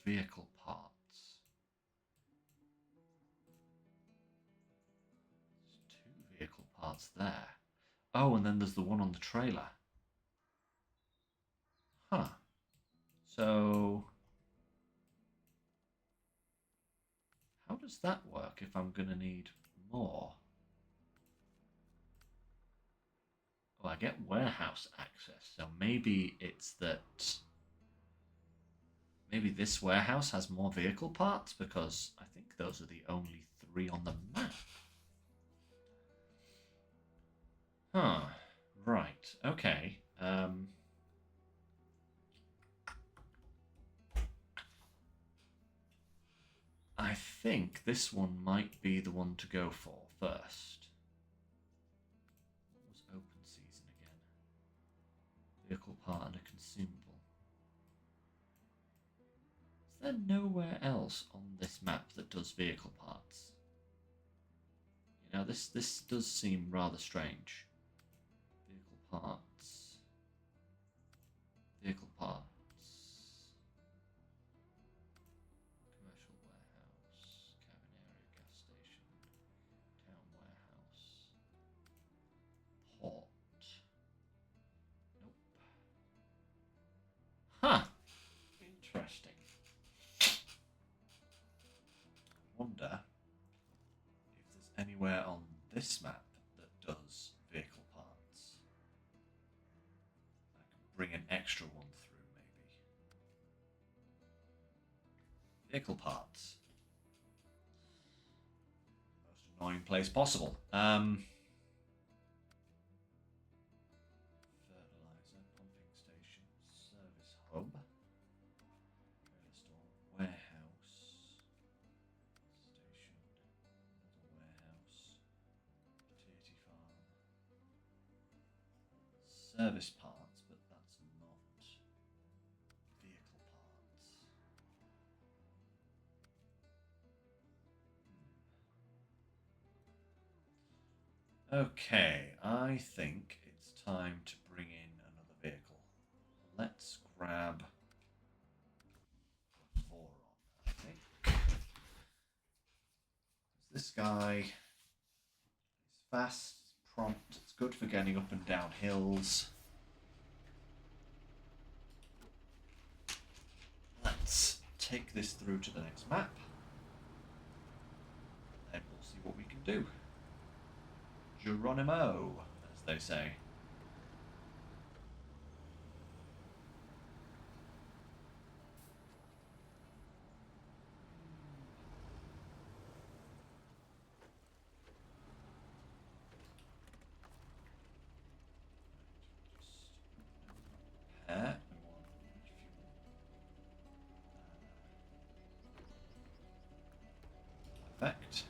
vehicle parts. There's 2 vehicle parts there. Oh, and then there's the one on the trailer. Huh. So, how does that work if I'm going to need more? Oh, I get warehouse access, so maybe it's that... Maybe this warehouse has more vehicle parts, because I think those are the only 3 on the map. Huh. Right. Okay. I think this one might be the one to go for first. What was open season again? Vehicle part and a consumable. Is there nowhere else on this map that does vehicle parts? You know, this does seem rather strange. Vehicle parts. Vehicle parts. Commercial warehouse. Cabin area, gas station. Town warehouse. Port. Nope. Huh. Interesting. I wonder if there's anywhere on this map that does vehicle parts. I can bring an extra one through, maybe. Vehicle parts. Most annoying place possible. Fertilizer, pumping station, service hub, trailer store, warehouse, station, another warehouse, potato farm, service parts, but that's not vehicle parts. Okay, I think it's time to bring in another vehicle. Let's grab Voron, I think. This guy is fast, prompt, it's good for getting up and down hills. Let's take this through to the next map, and we'll see what we can do. Geronimo, as they say. Perfect.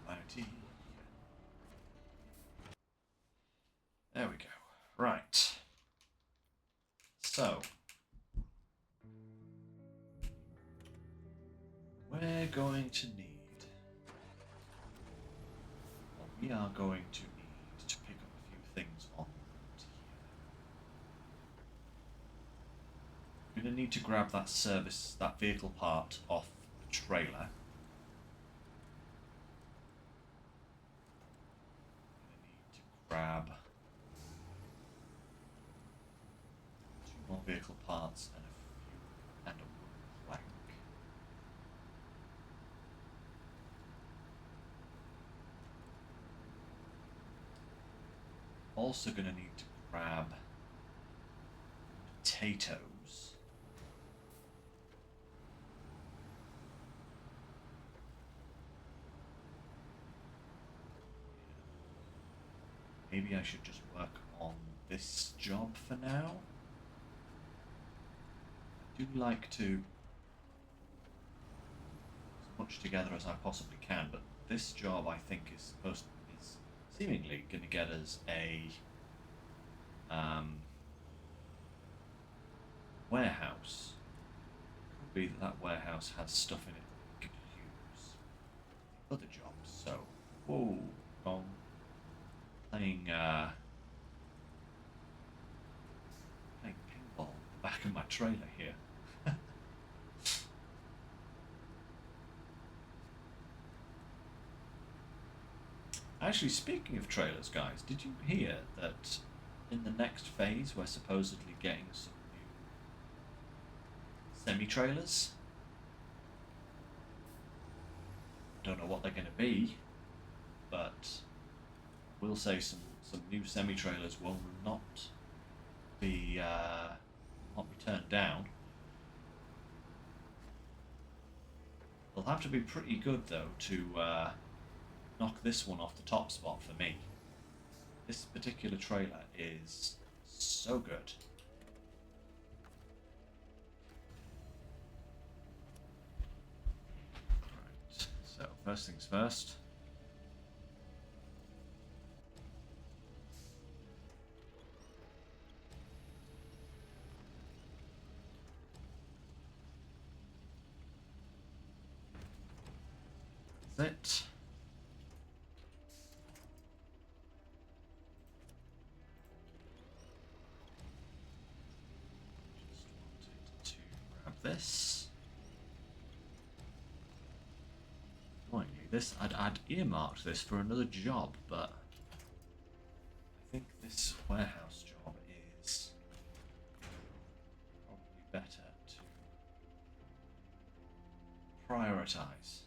Mighty. There we go. Right. So, we're going to need, or we are going to need to pick up a few things on here. We're going to need to grab that that vehicle part off the trailer. We're going to need to grab 2 more vehicle parts and a wooden plank. Also going to need to grab potatoes. Maybe I should just work on this job for now. I do like to as much together as I possibly can, but this job I think is seemingly going to get us a Warehouse. Could be that that warehouse has stuff in it that we could use. Other jobs. So, whoa, wrong. Playing pinball back in my trailer here. Actually, speaking of trailers, guys, did you hear that in the next phase we're supposedly getting some new semi-trailers? Don't know what they're going to be, but I will say some new semi-trailers will not be turned down. They'll have to be pretty good though to knock this one off the top spot for me. This particular trailer is so good. Right, so first things first. That's it. This. Annoyingly, this I'd earmarked this for another job, but I think this warehouse job is probably better to prioritize.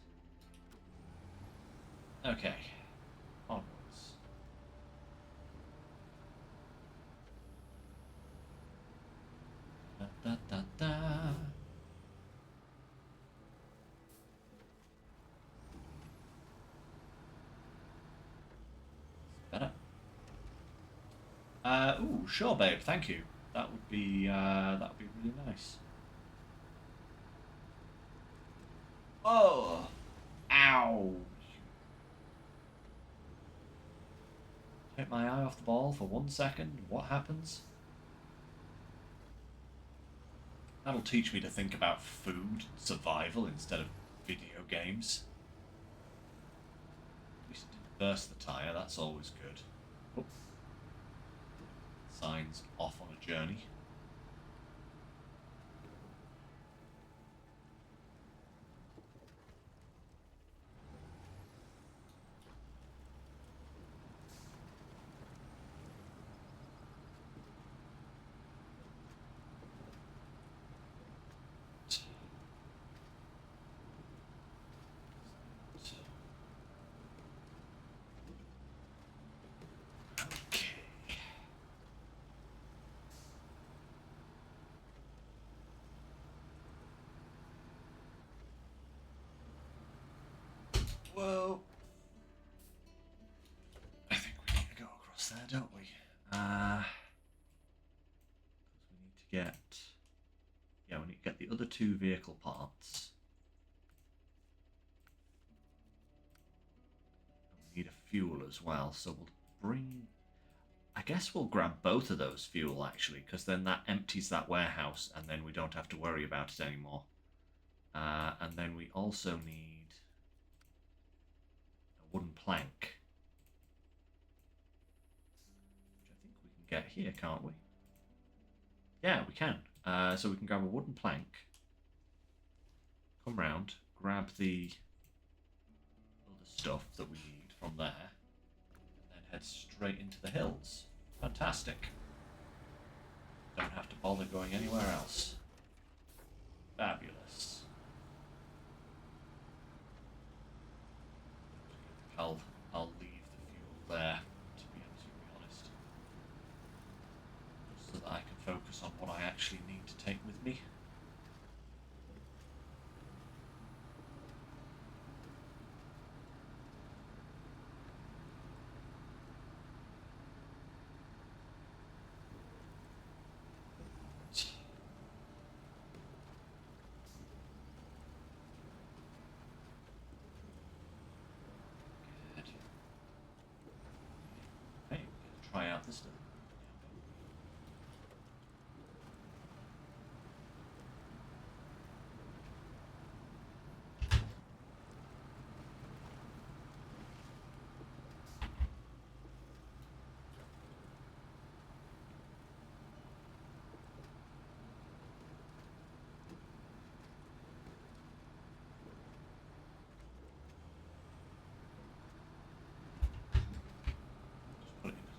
Okay, onwards. Da da da da. Better. Ooh, sure, babe. Thank you. That would be really nice. Oh, ow! Take my eye off the ball for 1 second. What happens? That'll teach me to think about food, survival instead of video games. At least it didn't burst the tyre. That's always good. Oh. Signs off on a journey. Well, I think we need to go across there, don't we? Because we need to get... Yeah, we need to get the other 2 vehicle parts. And we need a fuel as well, so we'll bring... I guess we'll grab both of those fuel, actually, because then that empties that warehouse, and then we don't have to worry about it anymore. And then we also need... wooden plank, which I think we can get here, can't we? Yeah, we can. So we can grab a wooden plank, come round, grab the other stuff that we need from there, and then head straight into the hills. Fantastic. Don't have to bother going anywhere else. Fabulous. I'll leave the fuel there, to be absolutely honest, just so that I can focus on what I actually need to take with me. Try out this stuff.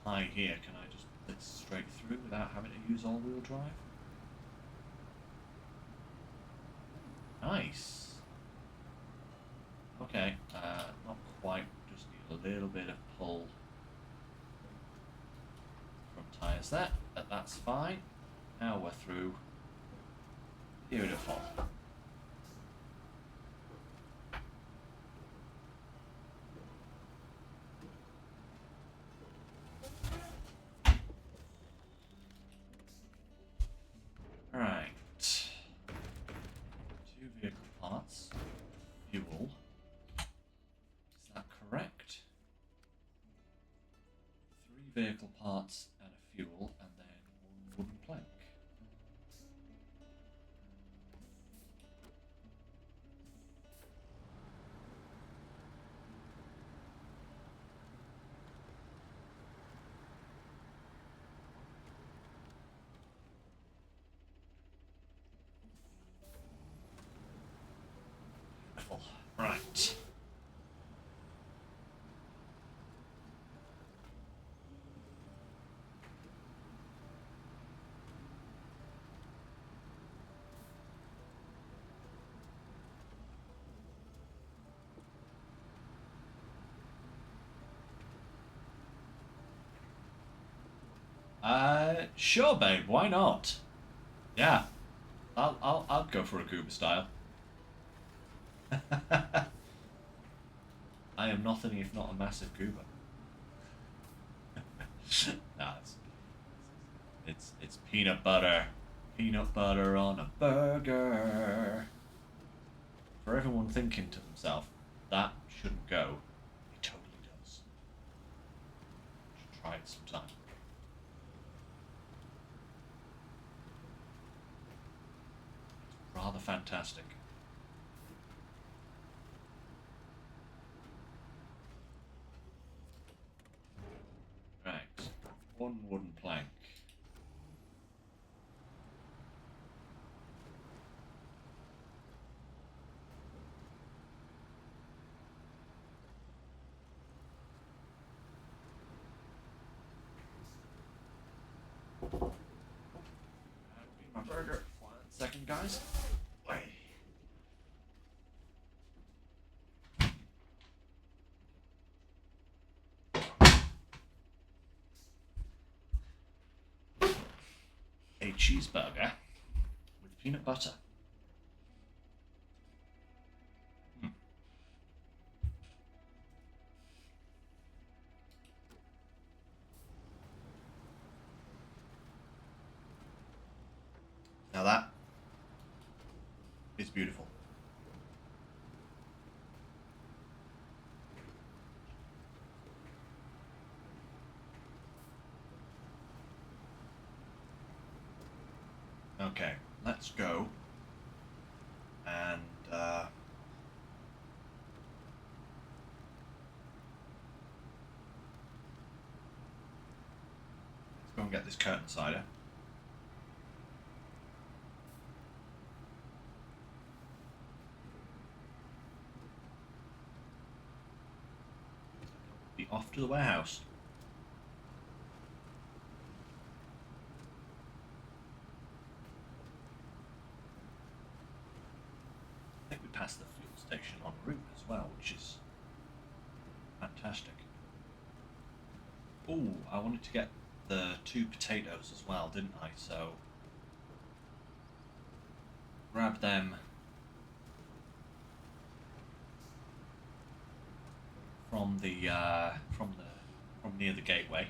high here, can I just blitz straight through without having to use all-wheel drive? Nice. Okay, not quite, just need a little bit of pull from tyres there, but that's fine. Now we're through. Beautiful. Right. 2 vehicle parts. Fuel. Is that correct? 3 vehicle parts and a fuel, and then 1 wooden plank. Right. Sure, babe. Why not? Yeah, I'll go for a Cuba style. I am nothing if not a massive Cuba. Nah, it's peanut butter on a burger. For everyone thinking to themselves, that shouldn't go. It totally does. You should try it sometime. It's rather fantastic. Right, 1 wooden plank. My burger. 1 second, guys. Wait. A cheeseburger with peanut butter. Now that is beautiful. Okay, let's go and let's go and get this curtain cider. Be off to the warehouse. I think we passed the fuel station en route as well, which is fantastic. Oh, I wanted to get the 2 potatoes as well, didn't I? So grab them from near the gateway.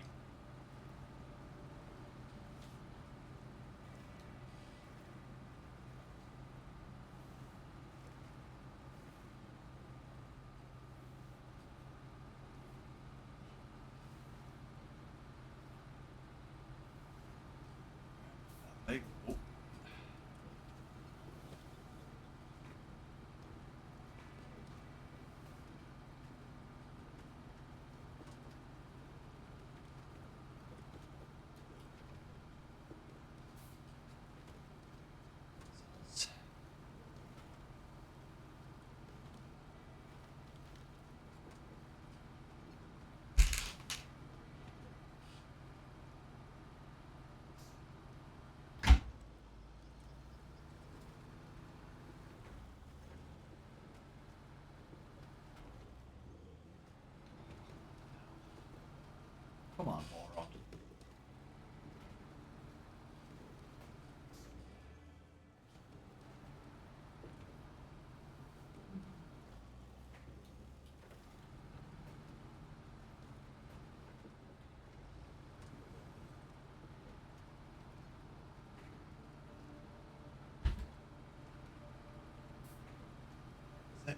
Oh. it.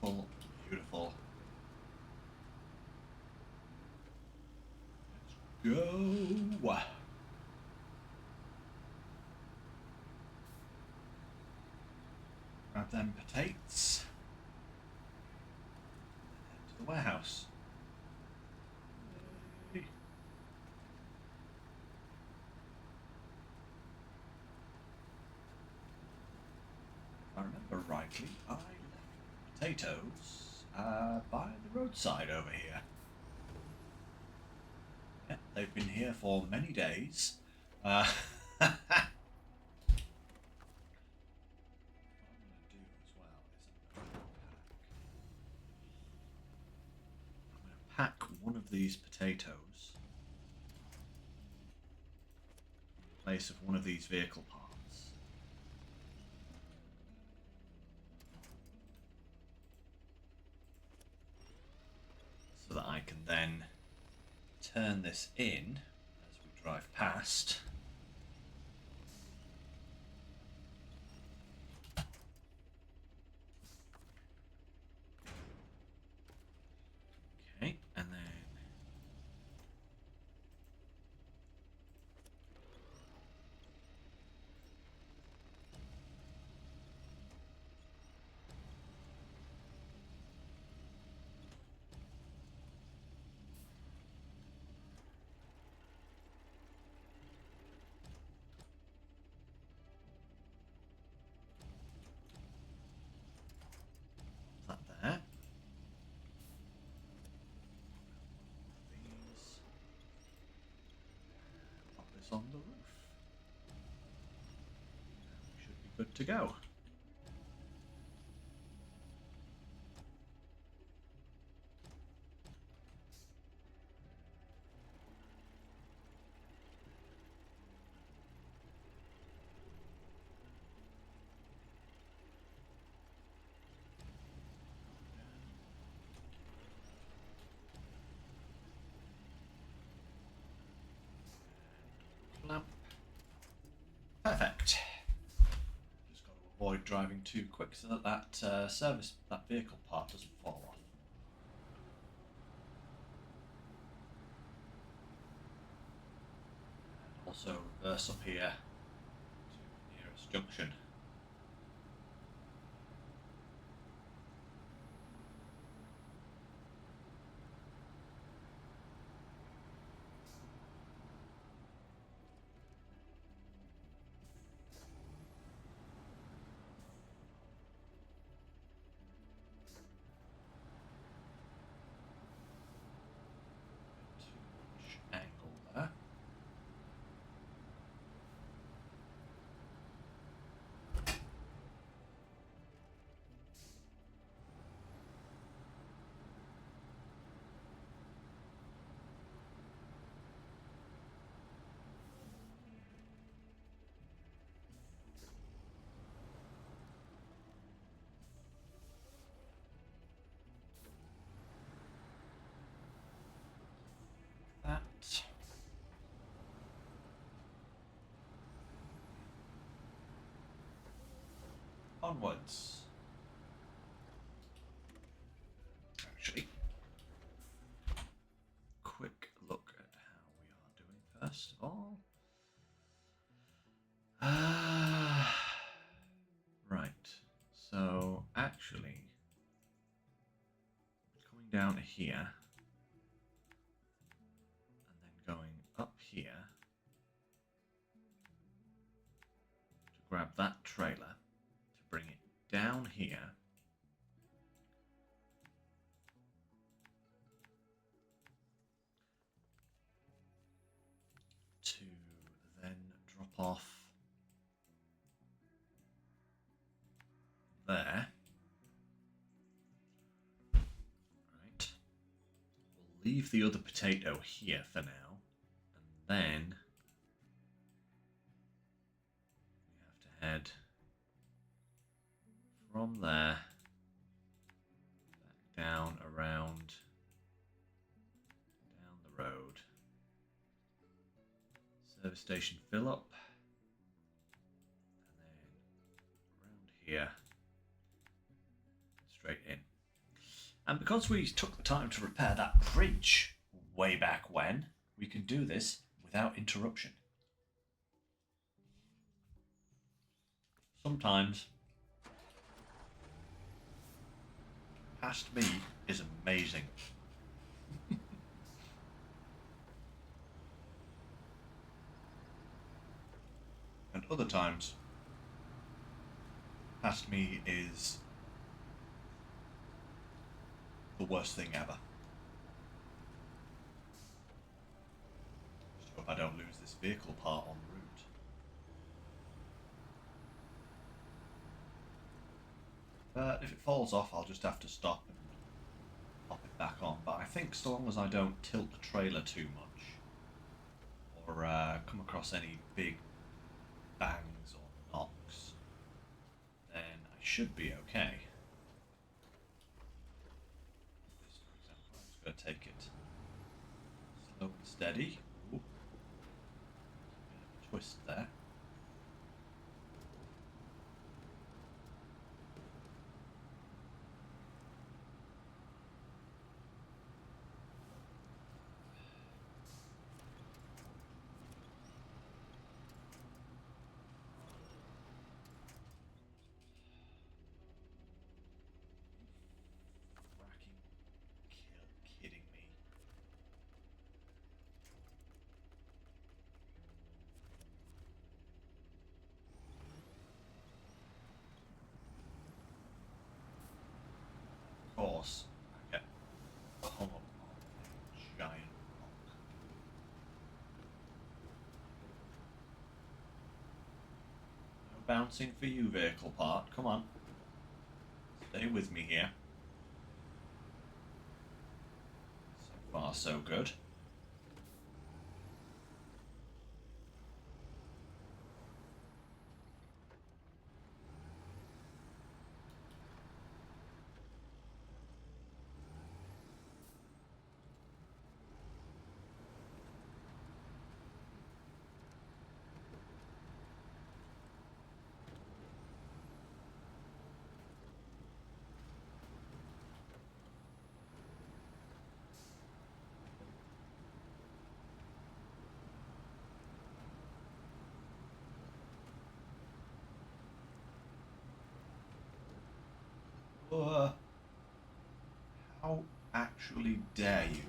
Beautiful, beautiful. Let's go. Grab them potatoes. Head to the warehouse. If I remember rightly, I left potatoes by the roadside over here. Yeah, they've been here for many days. Pack one of these potatoes in place of one of these vehicle parts. So that I can then turn this in as we drive past. Okay, and then that there. These. Pop this on the roof. We should be good to go. Lamp. Perfect. Just got to avoid driving too quick so that that vehicle part doesn't fall off. And also reverse up here to the nearest junction. Angle there. That. Onwards. Actually, quick look at how we are doing first of all. Right, so actually, coming down here and then going up here to grab that trailer, to bring it down here. To then drop off there. Right. We'll leave the other potato here for now, and then we have to head from there back down around down the road. Service station fill up. here, straight in. And because we took the time to repair that bridge way back when, we can do this without interruption. Sometimes past me is amazing. And other times past me is the worst thing ever. Just hope I don't lose this vehicle part en route. But if it falls off, I'll just have to stop and pop it back on. But I think so long as I don't tilt the trailer too much, or come across any big bangs or knocks, then I should be okay. This, for example, I'm just going to take it slow and steady. Ooh. Bit of a twist there. Kidding me. Of course, I get hung up on a giant rock. No bouncing for you, vehicle part. Come on. Stay with me here. So far, so good. How actually dare you?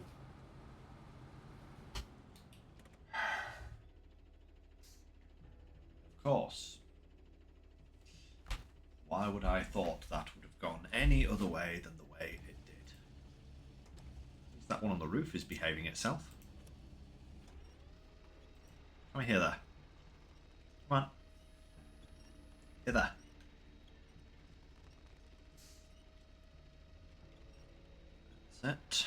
Of course. Why would I thought that would have gone any other way than the way it did? At least that one on the roof is behaving itself. Come here there. Come on. Here there. That's it.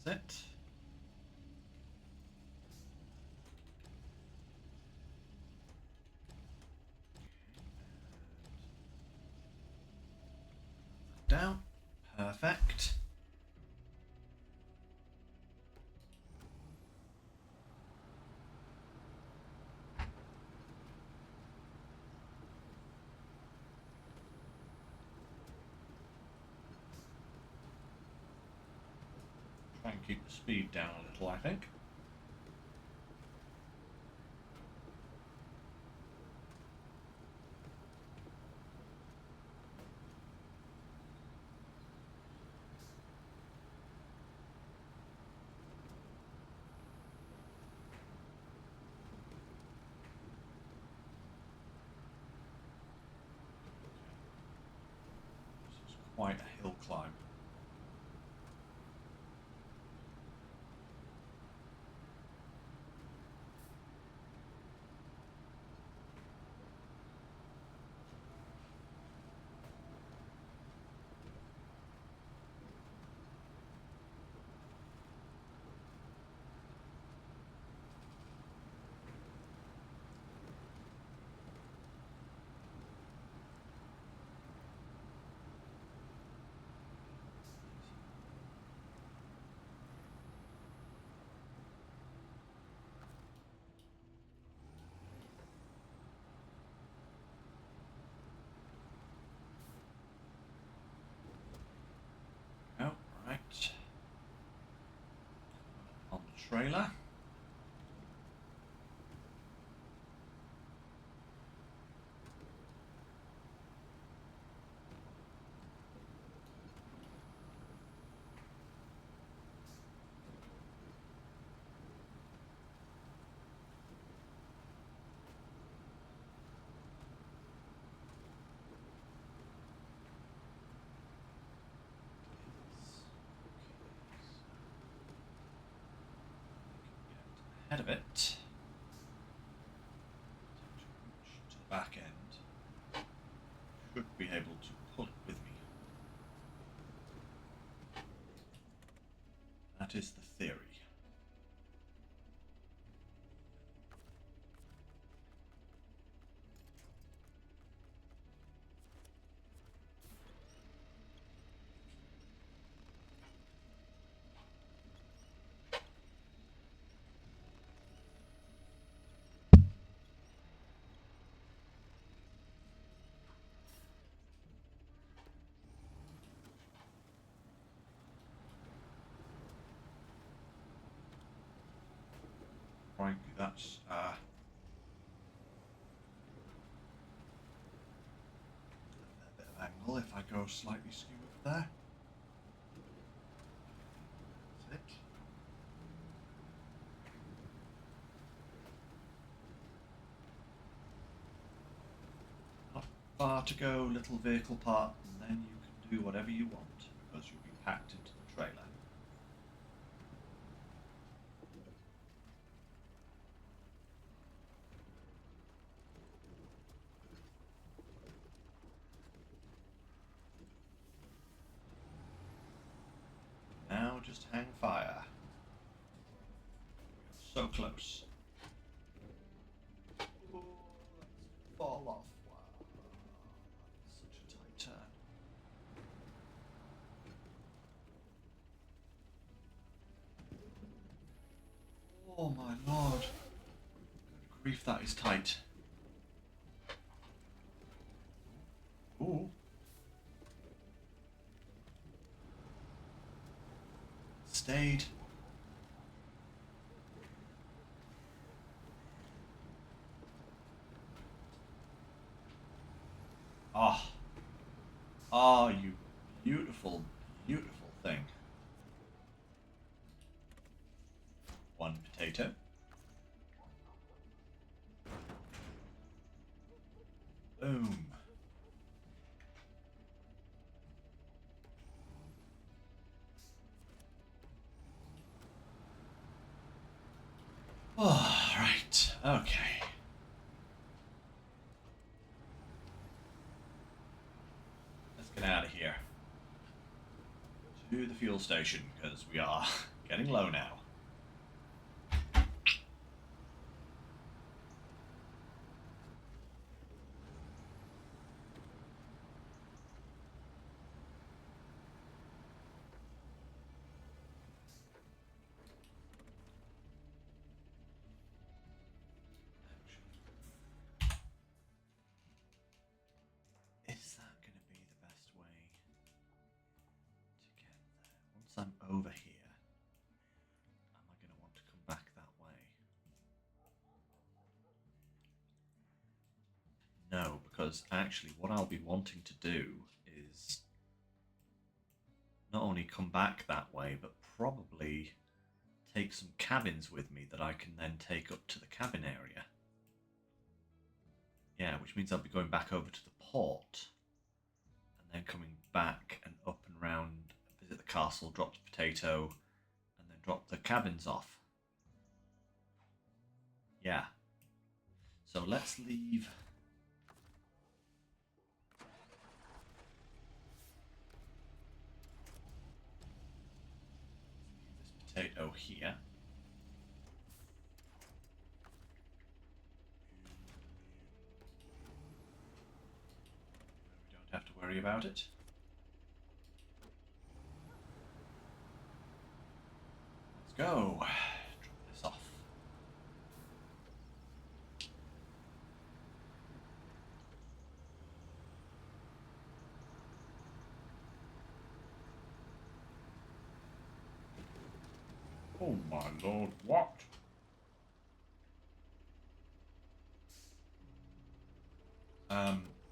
That's it. Down. Perfect. Try and keep the speed down a little, I think. This is quite a hill climb. trailer. Ahead of it to the back end. Should be able to pull it with me. That is the theory. Frankly, that's a bit of angle if I go slightly skew over there. That's it. Not far to go, little vehicle part, and then you can do whatever you want because you'll be packed into the trailer. Now just hang fire. So close. Oh, that's gonna fall off. Wow. Such a tight turn. Oh my lord. Good grief, that is tight. Ooh. Stayed. Ah. Ah, you beautiful, beautiful thing. One potato. Boom. Oh, right. Okay. Let's get out of here. To the fuel station, because we are getting low now. Is that going to be the best way to get there? Once I'm over here, am I going to want to come back that way? No, because actually what I'll be wanting to do is not only come back that way, but probably take some cabins with me that I can then take up to the cabin area. Yeah, which means I'll be going back over to the port and then coming back and up and round, visit the castle, drop the potato, and then drop the cabins off. Yeah. So let's leave this potato here. We don't have to worry about it. Let's go. Drop this off. Oh, Oh my lord, what?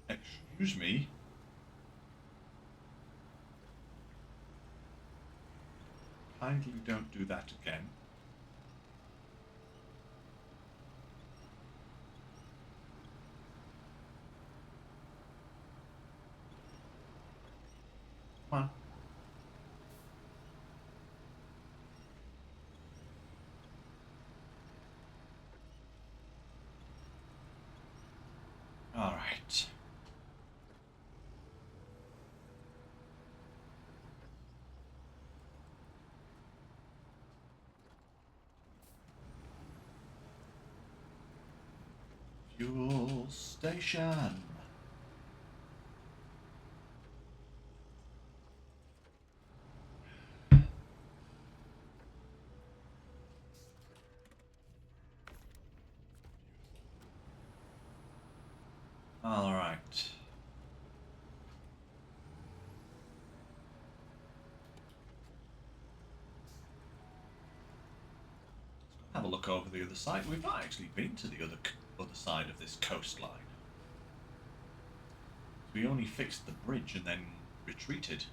Excuse me. Kindly don't do that again. Come on. All right. Fuel station. All right. Have a look over the other side. We've not actually been to the other side of this coastline. We only fixed the bridge and then retreated.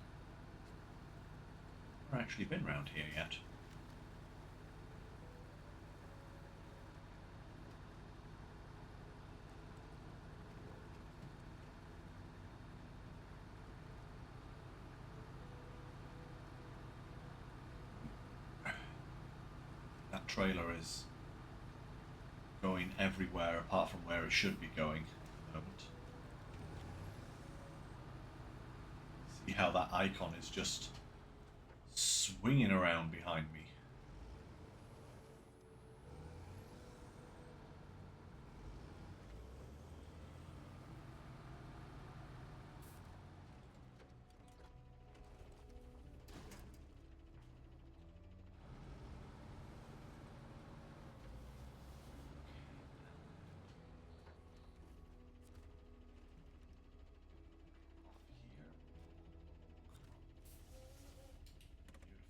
We've not actually been round here yet. That trailer is going everywhere apart from where it should be going at the moment. See how that icon is just swinging around behind me.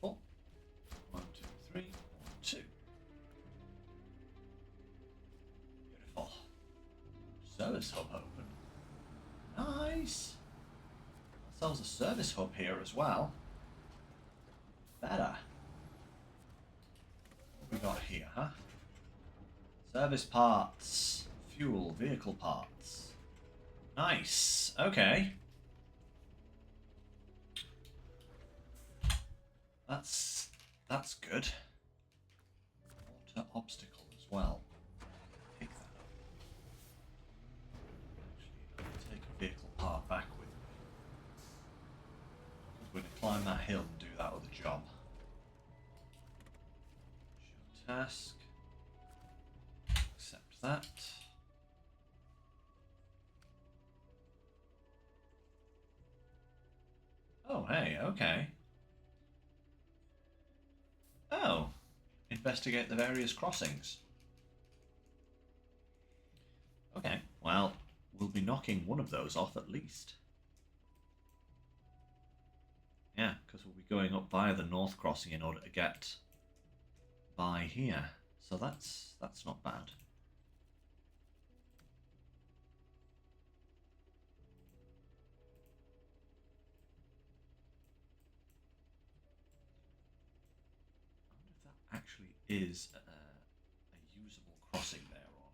Beautiful. 1, 2, 3, 1, 2. Beautiful. Service hub open. Nice. Ourselves a service hub here as well. Better. What we got here, huh? Service parts. Fuel, vehicle parts. Nice. Okay. That's good. Water obstacle as well. Pick that up. Actually, I'll take a vehicle part back with me. Because we're going to climb that hill and do that other job. Show task. Accept that. Oh, hey, okay. Oh, investigate the various crossings. Okay, well, we'll be knocking one of those off at least. Yeah, because we'll be going up via the north crossing in order to get by here. So that's not bad. Actually is a usable crossing there or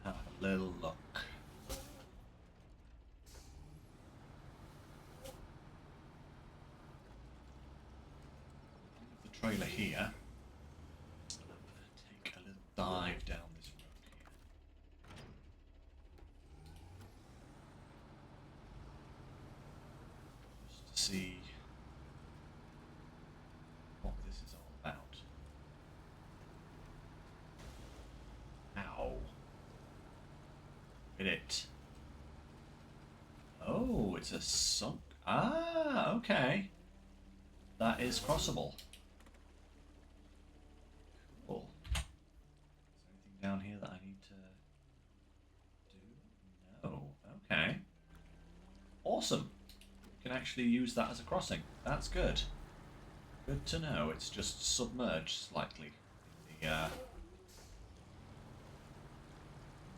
not. Have a little look. Leave the trailer here. I'm going to take a little dive down this road here. Just to see what this is all about. Ow. Hit it. Oh, it's a sunk. Ah, okay. That is crossable. Cool. Is there anything down here that I need to do? No. Okay. Awesome. can actually use that as a crossing. That's good. Good to know. It's just submerged slightly in the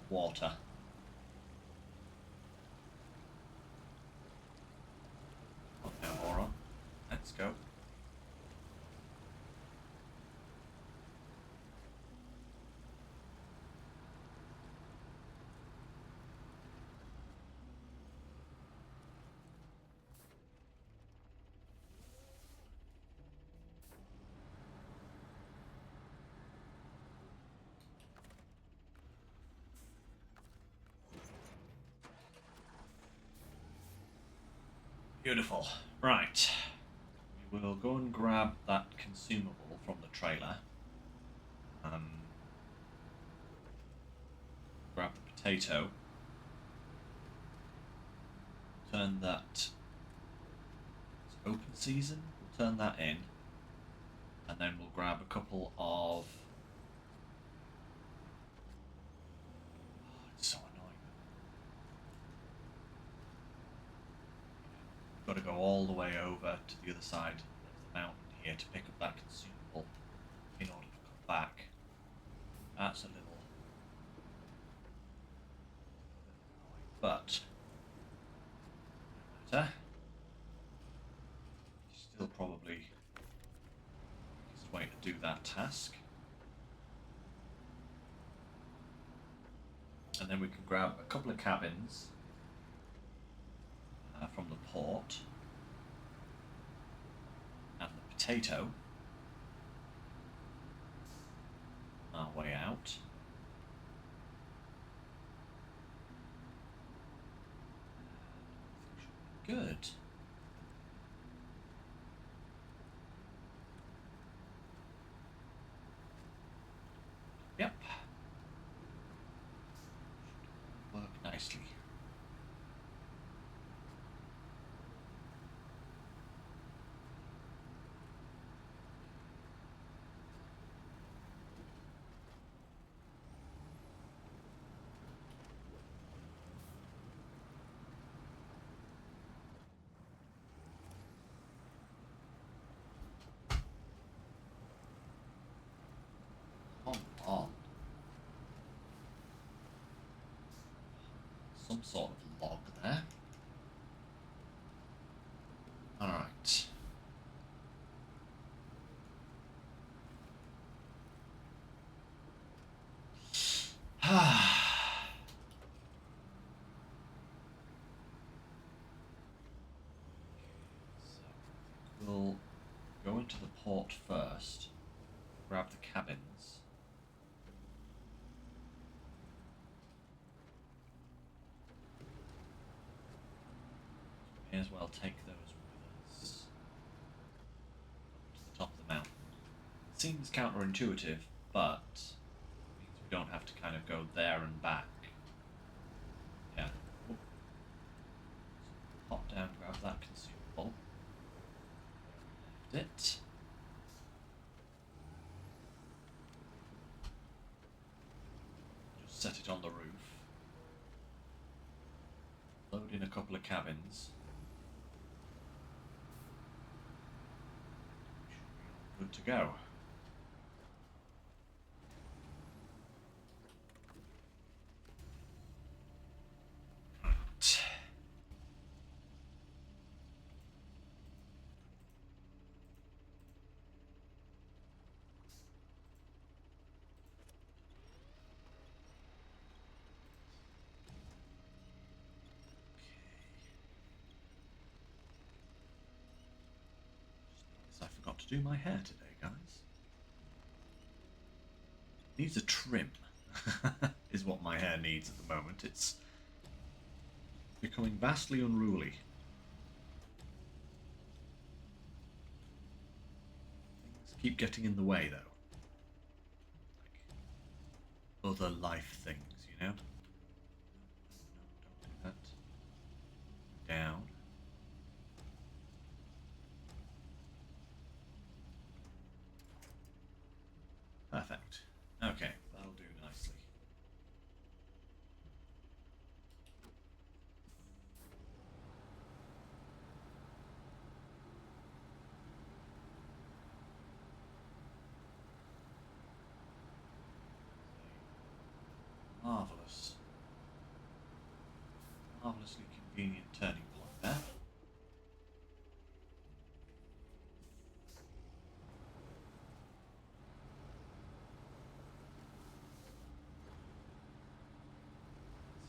water. Oh, no more on. Let's go. Beautiful. Right. We will go and grab that consumable from the trailer. Grab the potato. Turn that... It's open season. We'll turn that in. And then we'll grab a couple of... Oh, it's so annoying. Got to go all the way over to the other side of the mountain here to pick up that consumable in order to come back. That's a little annoying, but no matter. Still probably the easiest way to do that task. And then we can grab a couple of cabins from the port, and the potato our way out. Good. Yep. Work nicely. Come on. Some sort of log there. Alright. We'll go into the port first, grab the cabins. May as well take those with us up to the top of the mountain. It seems counterintuitive, but it means we don't have to kind of go there and back. Yeah. So hop down, grab that consumable. Left it. Just set it on the roof. Load in a couple of cabins. Good to go. Right. I forgot to do my hair today, guys. Needs a trim, is what my hair needs at the moment. It's becoming vastly unruly. Things keep getting in the way, though. Like other life things, you know? No, don't do that. Down. Perfect. Okay, that'll do nicely. Marvellous. Marvellously convenient turning point there.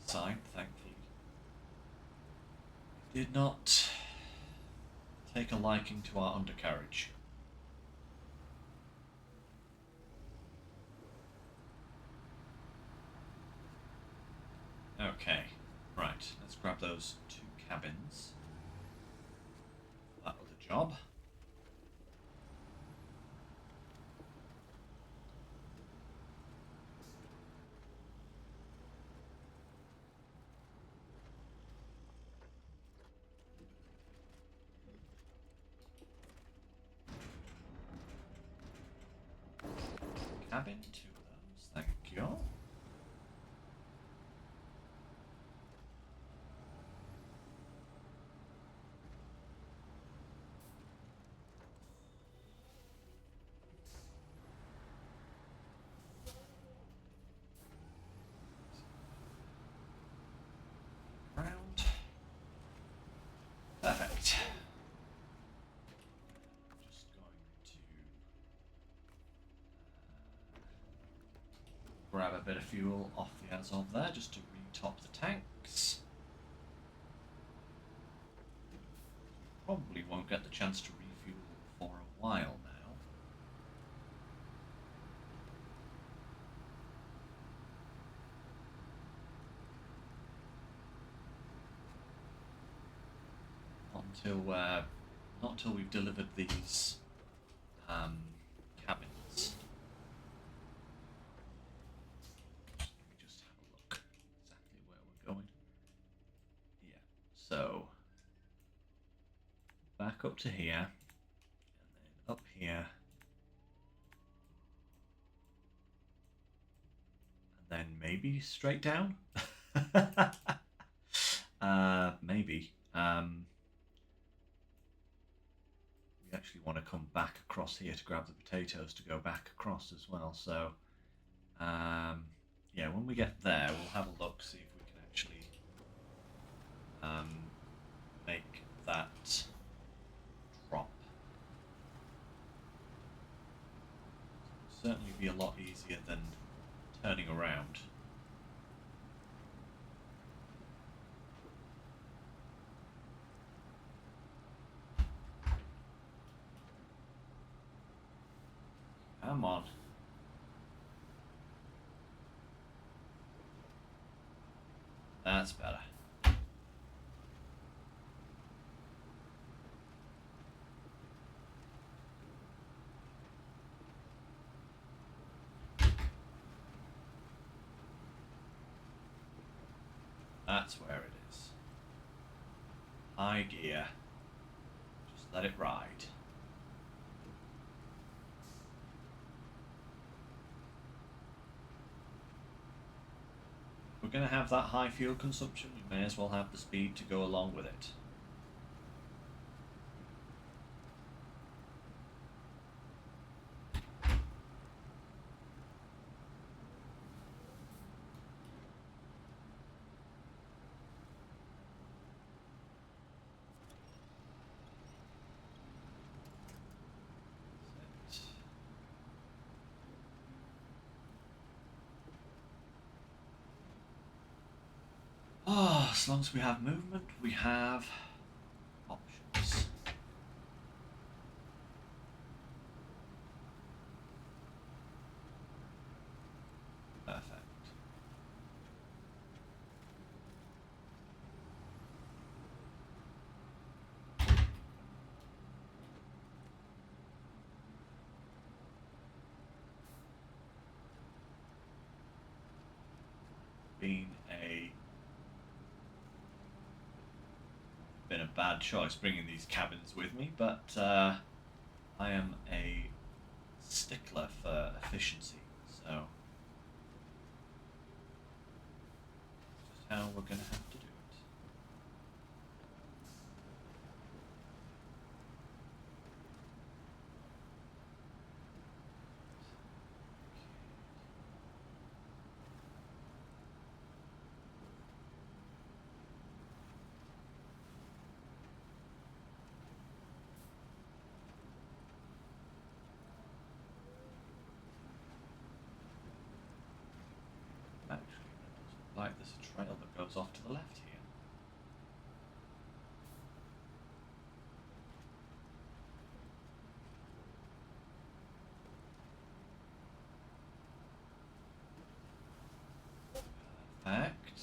Side, thankfully, did not take a liking to our undercarriage. Okay, right, let's grab those 2 cabins. That was a job. Cabin, 2 of those, thank you. Round. Perfect. Just going to grab a bit of fuel off the Azov there, just to re-top the tanks. Probably won't get the chance to refuel for a while now. Not until we've delivered these cabins. Let me just have a look exactly where we're going. Yeah, so back up to here, and then up here, and then maybe straight down. Maybe. We actually want to come back across here to grab the potatoes to go back across as well. So, yeah, when we get there, we'll have a look, see if we can actually make that drop. It'll certainly be a lot easier than turning around. Come on. That's better. That's where it is. High gear. Just let it ride. If we're going to have that high fuel consumption, we may as well have the speed to go along with it. Oh, as long as we have movement, we have options. Perfect. Been a bad choice bringing these cabins with me, but I am a stickler for efficiency, so it's just how we're going to have to do it. Actually, it does look like there's a trail that goes off to the left here. Perfect.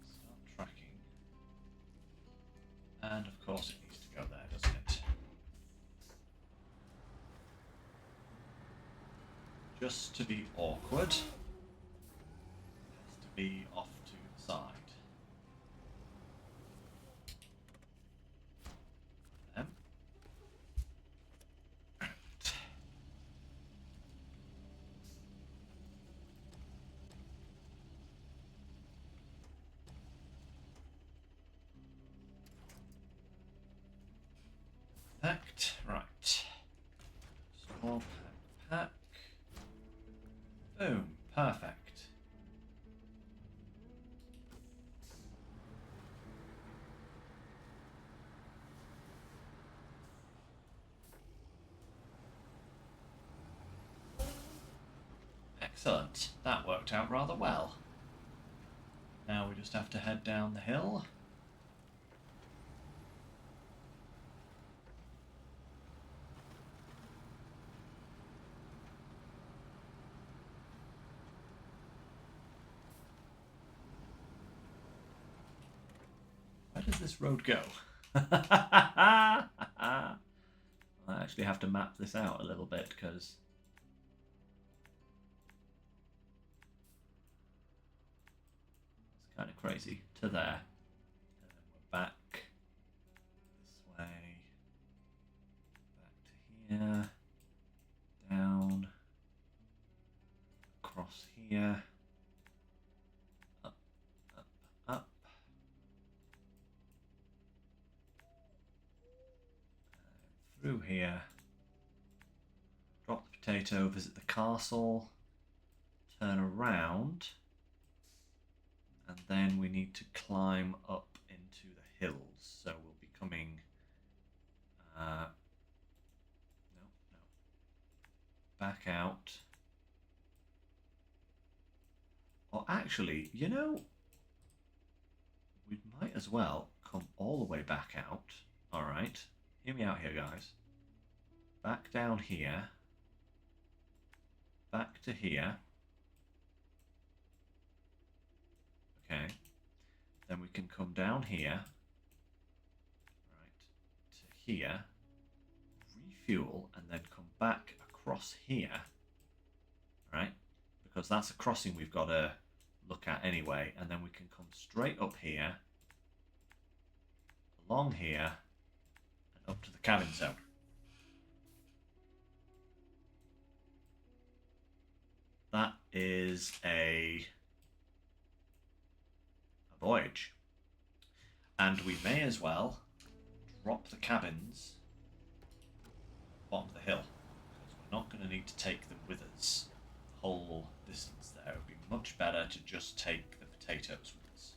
Start tracking. And of course it needs to go there, doesn't it? Just to be awkward, it has to be off to the side. Them. Perfect. Right. Small pack. Boom. Perfect. Excellent. That worked out rather well. Now we just have to head down the hill. Where does this road go? I actually have to map this out a little bit because it's kind of crazy. To there. And then we're back this way. Back to here. Down. Across here. Up, up, up. Through here, drop the potato, visit the castle, turn around, and then we need to climb up into the hills. So we'll be coming, no, back out. Or actually, you know, we might as well come all the way back out. All right. Hear me out here, guys. Back down here. Back to here. Okay. Then we can come down here. Right. To here. Refuel and then come back across here. Right? Because that's a crossing we've got to look at anyway. And then we can come straight up here. Along here. Up to the cabin zone. That is a voyage. And we may as well drop the cabins at the bottom of the hill, because we're not going to need to take them with us the whole distance there. It would be much better to just take the potatoes with us.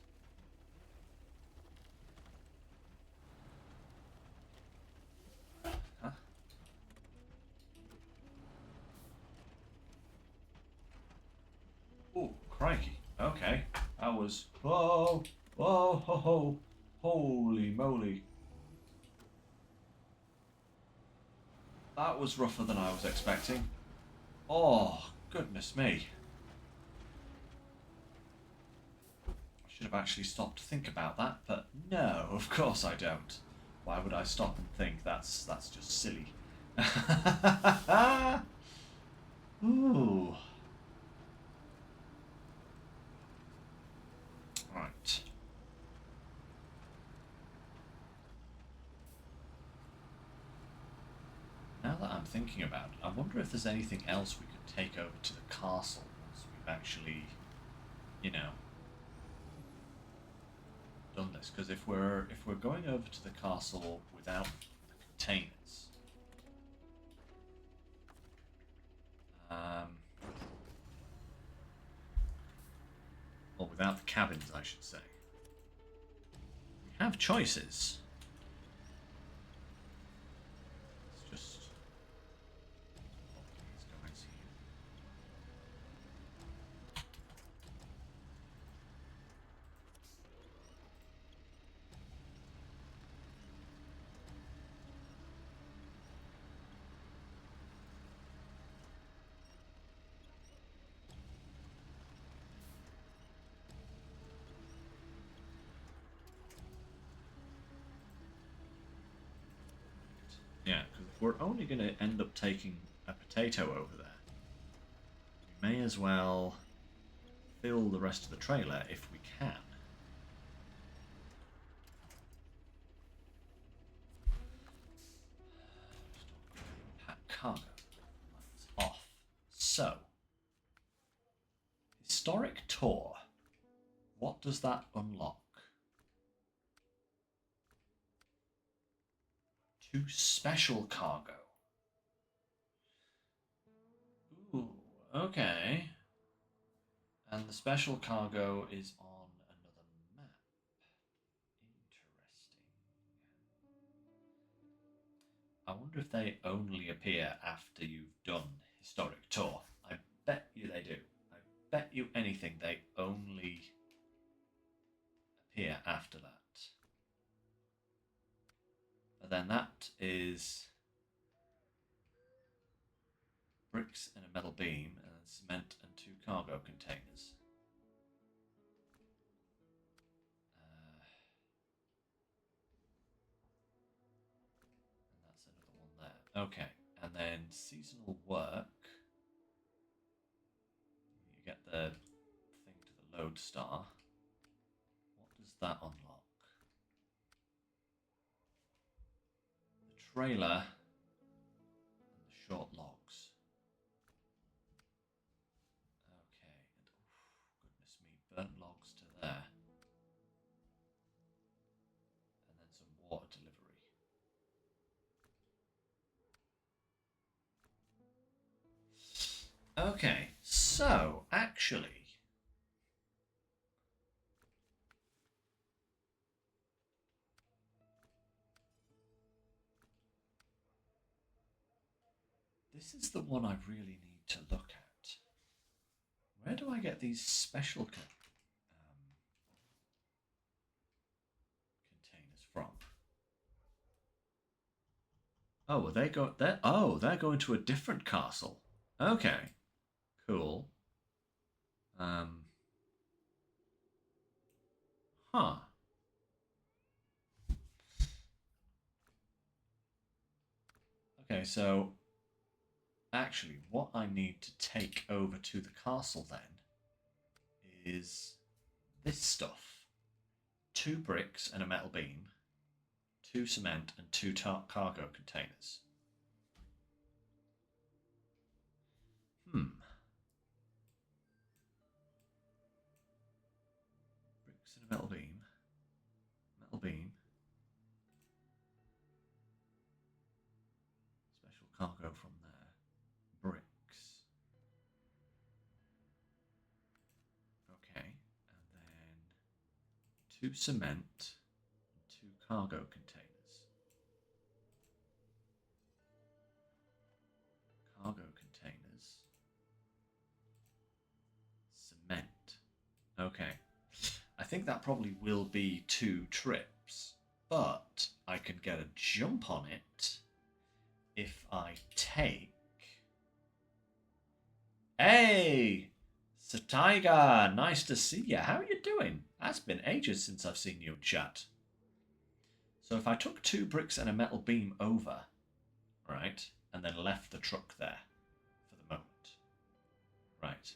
Oh, crikey. Okay. That was... Whoa! Whoa! Ho, ho! Holy moly. That was rougher than I was expecting. Oh, goodness me. I should have actually stopped to think about that, but no, of course I don't. Why would I stop and think? That's just silly. Ooh. Right. Now that I'm thinking about it, I wonder if there's anything else we could take over to the castle once we've actually, you know, done this. Because if we're going over to the castle without the containers, or without the cabins, I should say. have choices. Let's just these guys here. Yeah, because we're only going to end up taking a potato over there. We may as well fill the rest of the trailer if we can. Pack cargo. That's off. So, historic tour. What does that unlock? 2 special cargo. Ooh, okay. And the special cargo is on another map. Interesting. I wonder if they only appear after you've done historic tour. I bet you they do. I bet you anything they only appear after that. But then that is bricks and a metal beam, and then cement and 2 cargo containers. And that's another one there. Okay, and then seasonal work. You get the thing to the lodestar. What does that unlock? The trailer and the short logs. Okay, and goodness me, burnt logs to there. And then some water delivery. Okay, so actually, this is the one I really need to look at. Where do I get these special containers from? Oh, well, they're going to a different castle. Okay, cool. Huh. Okay, so actually, what I need to take over to the castle then is this stuff. 2 bricks and a metal beam, 2 cement and 2 cargo containers. Bricks and a metal beam. Metal beam. Special cargo from there. Bricks. Okay, and then 2 cement and 2 cargo containers. Cargo containers. Cement. Okay. I think that probably will be 2 trips, but I can get a jump on it if I take... Hey! Sataiga, nice to see you. How are you doing? That's been ages since I've seen you in chat. So if I took 2 bricks and a metal beam over, right, and then left the truck there for the moment, right,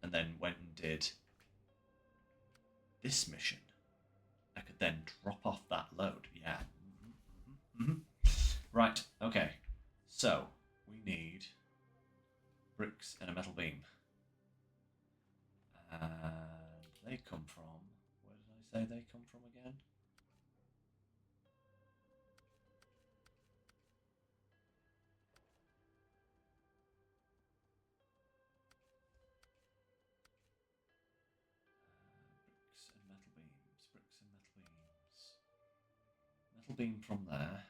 and then went and did this mission, I could then drop off that load. Yeah. Right, okay. So, we need bricks and a metal beam. And they come from... Where did I say they come from again? Bricks and metal beams. Bricks and metal beams. Metal beam from there.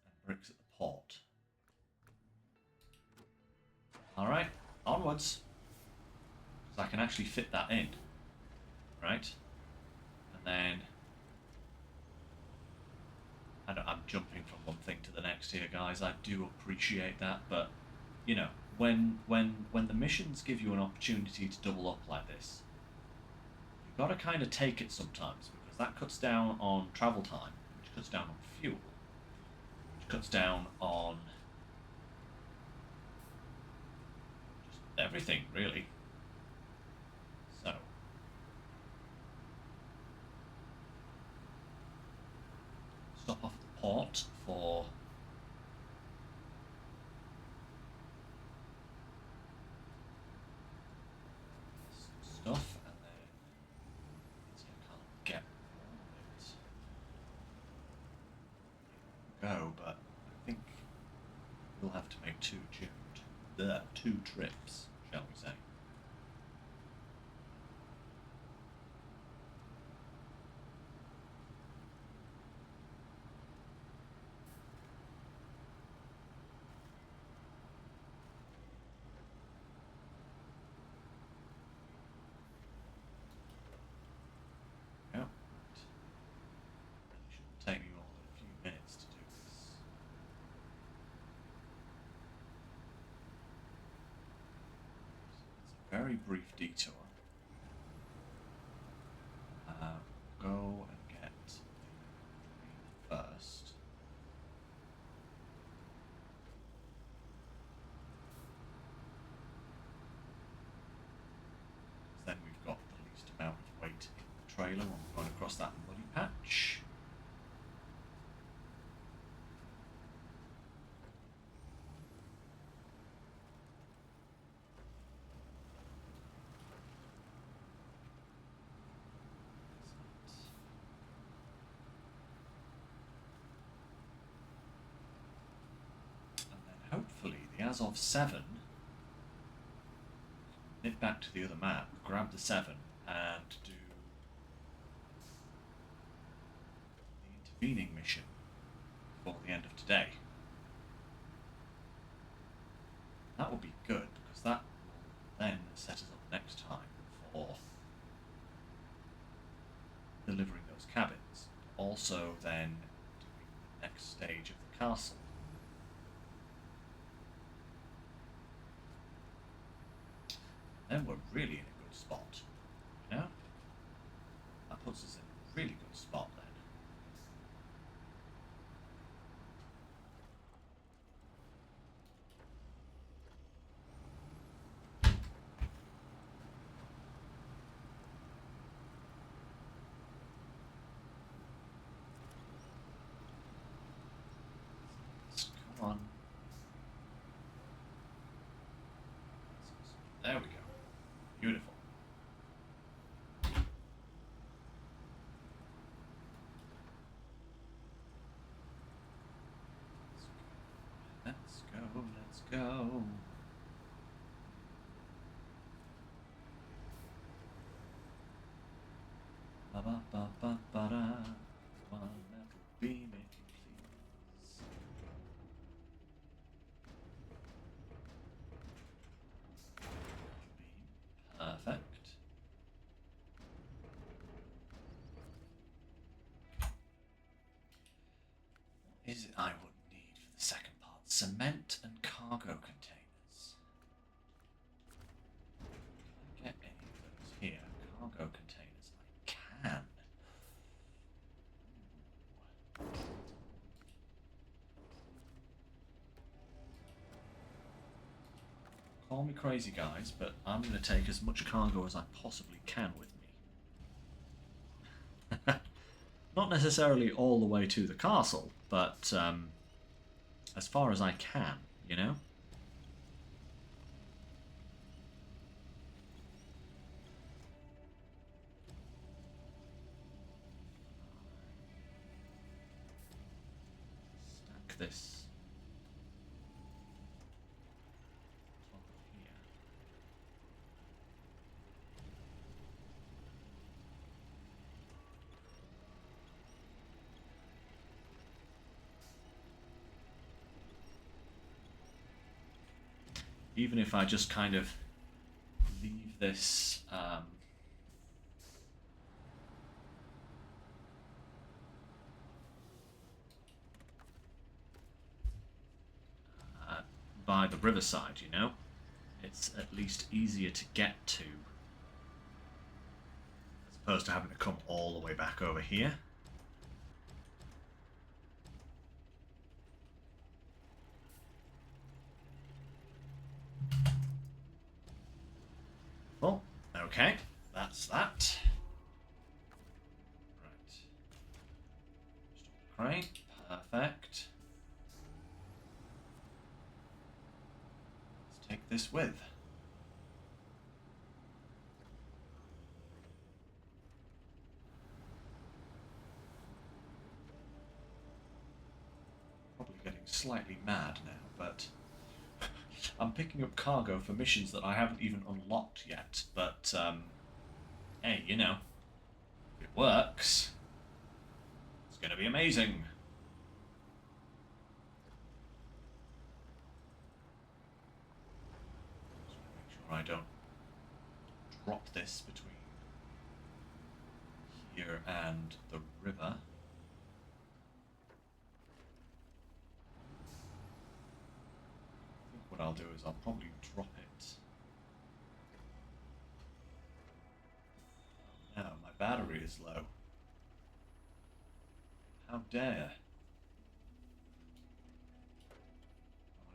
And bricks at the port. Alright, onwards. Because I can actually fit that in. Right? And then... I'm jumping from one thing to the next here, guys. I do appreciate that, but, you know, when the missions give you an opportunity to double up like this, you've got to kind of take it sometimes, because that cuts down on travel time, which cuts down on fuel, which cuts down on just everything, really. So... stop off at the port for some stuff, and then see, I can't get all of it. Go, but I think we'll have to make two trips, shall we say. Take me more than a few minutes to do this. It's a very brief detour. Go and get the green first. Then we've got the least amount of weight in the trailer when we're going across that muddy patch. Hopefully the Azov 7, nip back to the other map, grab the 7 and do the intervening mission before the end of today. That will be good, because that will then set us up next time for delivering those cabins. Also then doing the next stage of the castle. Then we're really in a good spot, you know? That puts us in a really good spot then. Come on. There we go. Beautiful. Let's go, let's go. Ba ba ba ba ba da. One metal beam, if you please. Beam. Perfect. What is it I would need for the second part? Cement and cargo containers. Can I get any of those here? Cargo containers. I can. Call me crazy, guys, but I'm going to take as much cargo as I possibly can with me. Not necessarily all the way to the castle, but as far as I can, you know? Stack this even if I just kind of leave this by the riverside, you know, it's at least easier to get to as opposed to having to come all the way back over here. Oh, okay, that's that. Right. Stop the crane. Perfect. Let's take this with. Probably getting slightly mad now, but I'm picking up cargo for missions that I haven't even unlocked yet, but hey, you know, if it works, it's going to be amazing. Just want to make sure I don't drop this between here and the river. What I'll do is I'll probably drop it. Oh no, my battery is low. How dare.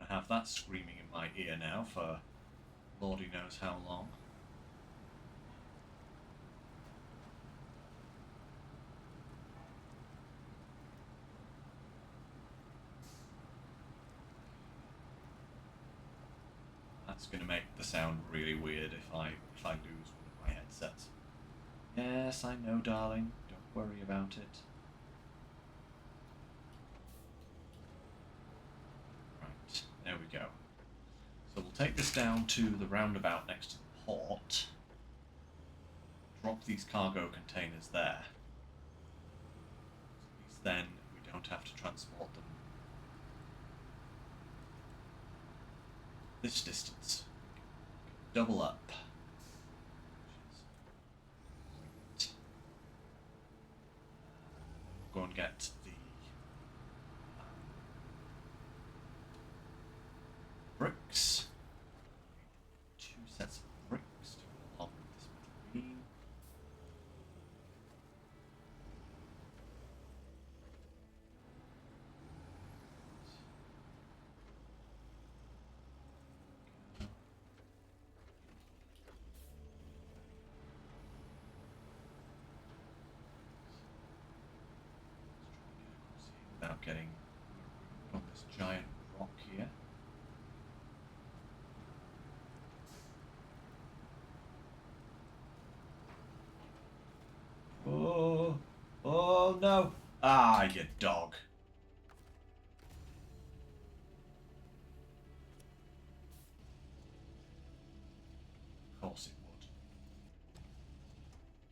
I want to have that screaming in my ear now for Lordy knows how long. That's going to make the sound really weird if I lose one of my headsets. Yes, I know, darling. Don't worry about it. Right, there we go. So we'll take this down to the roundabout next to the port. Drop these cargo containers there. At least then we don't have to transport them this distance. Double up. We'll go and get the bricks. 2 sets of bricks to go along with this metal beam. Without getting on this giant rock here. Oh, oh no. Ah, you dog. Of course it would.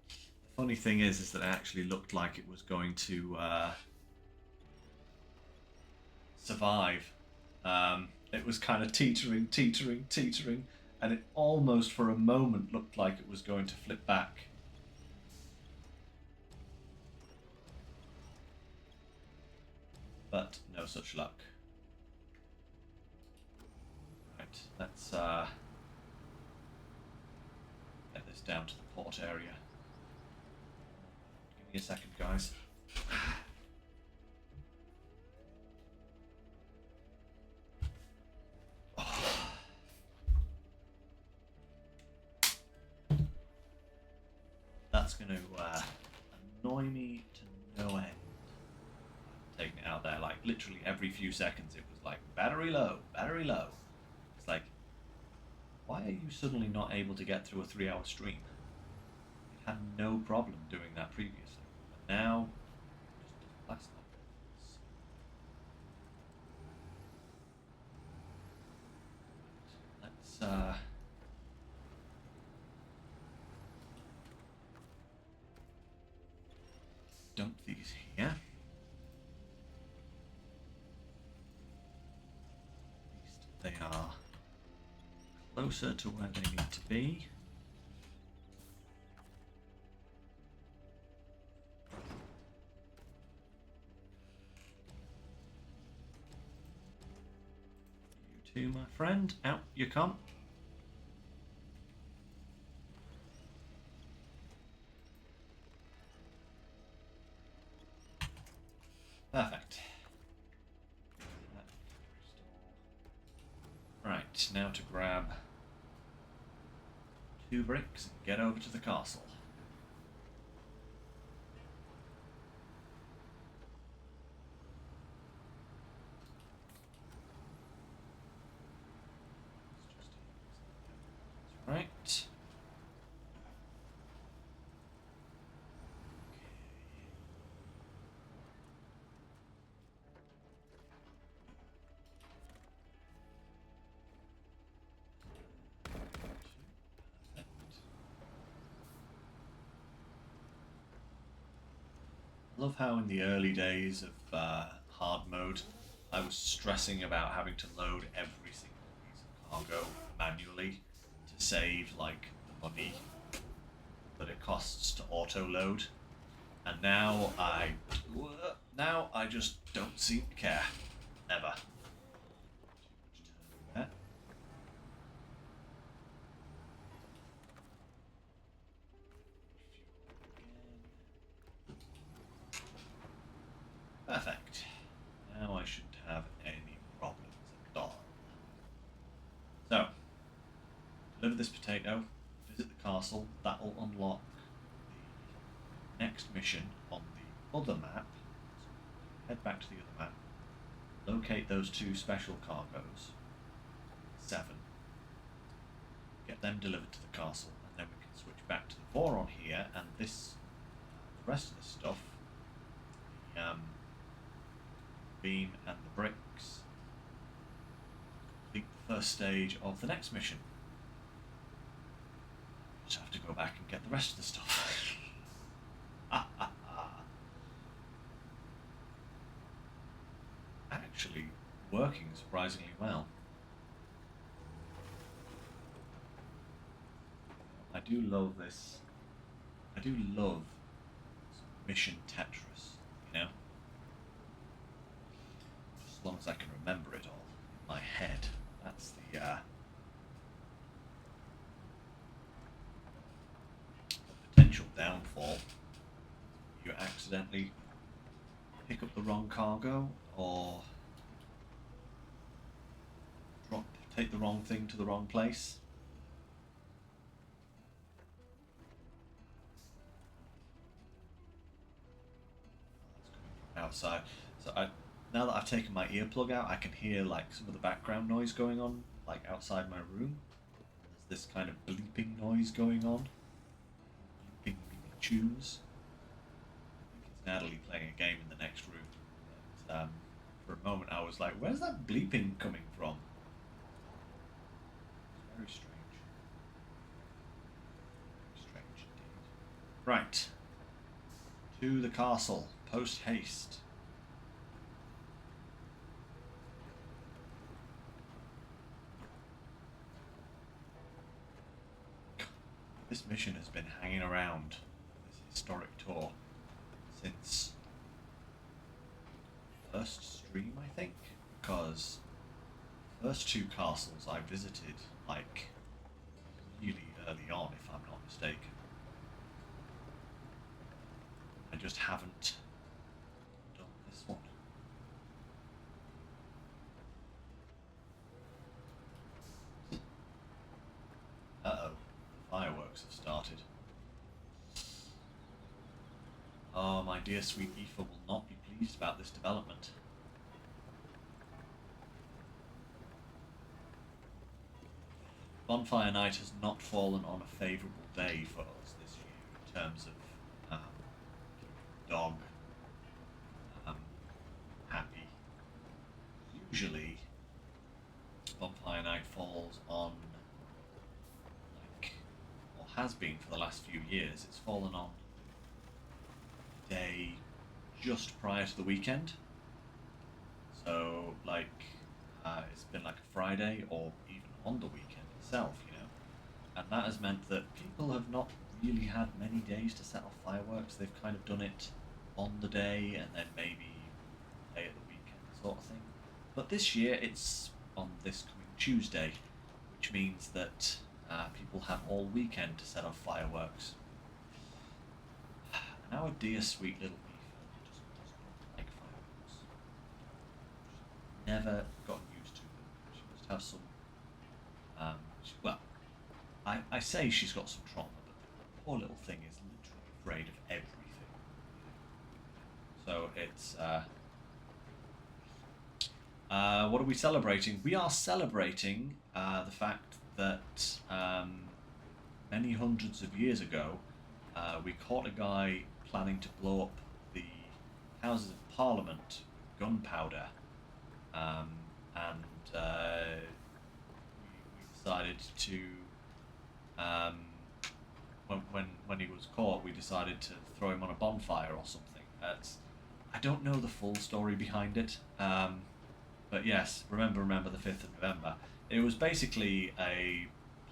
The funny thing is that it actually looked like it was going to survive. It was kind of teetering, and it almost for a moment looked like it was going to flip back. But no such luck. Right, let's get this down to the port area. Give me a second, guys. That's going to annoy me to no end. Taking it out there, like literally every few seconds it was like, battery low, battery low. It's like, why are you suddenly not able to get through a 3-hour stream? It had no problem doing that previously, but now it just doesn't last long. Let's dump these here. At least they are closer to where they need to be. You too, my friend. Out you come. Perfect. Right, now to grab 2 bricks and get over to the castle. Right. I love how in the early days of hard mode, I was stressing about having to load every single piece of cargo manually to save like the money that it costs to auto load, and now I just don't seem to care. Never. Too much time there. Perfect. Now I shouldn't have any problems at all. So, deliver this potato, visit the castle, that will unlock the next mission on the other map. So head back to the other map, locate those 2 special cargoes, 7, get them delivered to the castle, and then we can switch back to the Voron here, and this, the rest of the stuff, the beam and the bricks, complete the first stage of the next mission. Just have to go back and get the rest of the stuff. Actually working surprisingly well. I do love this. I do love mission Tetris, you know? As long as I can remember it all in my head. That's the potential downfall. You accidentally pick up the wrong cargo or take the wrong thing to the wrong place. That's coming from outside. So now that I've taken my earplug out, I can hear like some of the background noise going on, like outside my room. There's this kind of bleeping noise going on. Bleeping tunes. I think it's Natalie playing a game in the next room. But, for a moment I was like, where's that bleeping coming from? It's very strange. Very strange indeed. Right. To the castle. Post haste. This mission has been hanging around this historic tour since first stream, I think, because the first 2 castles I visited like really early on, if I'm not mistaken. I just haven't done this one. Uh-oh. Fireworks have started. Oh, my dear sweet Aoife will not be pleased about this development. Bonfire Night has not fallen on a favourable day for us this year in terms of dog happy. Usually Bonfire Night falls on, like, or has been for the last few years, it's fallen on a day just prior to the weekend. So like it's been like a Friday or even on the weekend itself, you know. And that has meant that people have not really had many days to set off fireworks. They've kind of done it on the day and then maybe a day at the weekend sort of thing. But this year it's on this coming Tuesday, which means that people have all weekend to set off fireworks. And our dear sweet little Beef just doesn't like fireworks. She's never gotten used to them. She must have some. Well, I say she's got some trauma, but the poor little thing is literally afraid of everything. So it's. What are we celebrating? We are celebrating the fact that many hundreds of years ago, we caught a guy planning to blow up the Houses of Parliament with gunpowder, and we decided to, when he was caught, we decided to throw him on a bonfire or something. I don't know the full story behind it. But yes, remember the 5th of November. It was basically a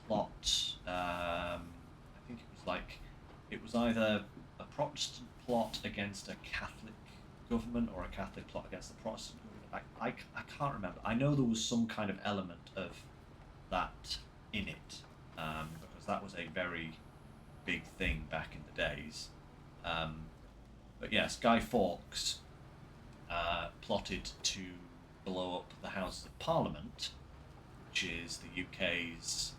plot. I think it was either a Protestant plot against a Catholic government or a Catholic plot against the Protestant government. I can't remember. I know there was some kind of element of that in it, because that was a very big thing back in the days. But yes, Guy Fawkes plotted to blow up the Houses of Parliament, which is the UK's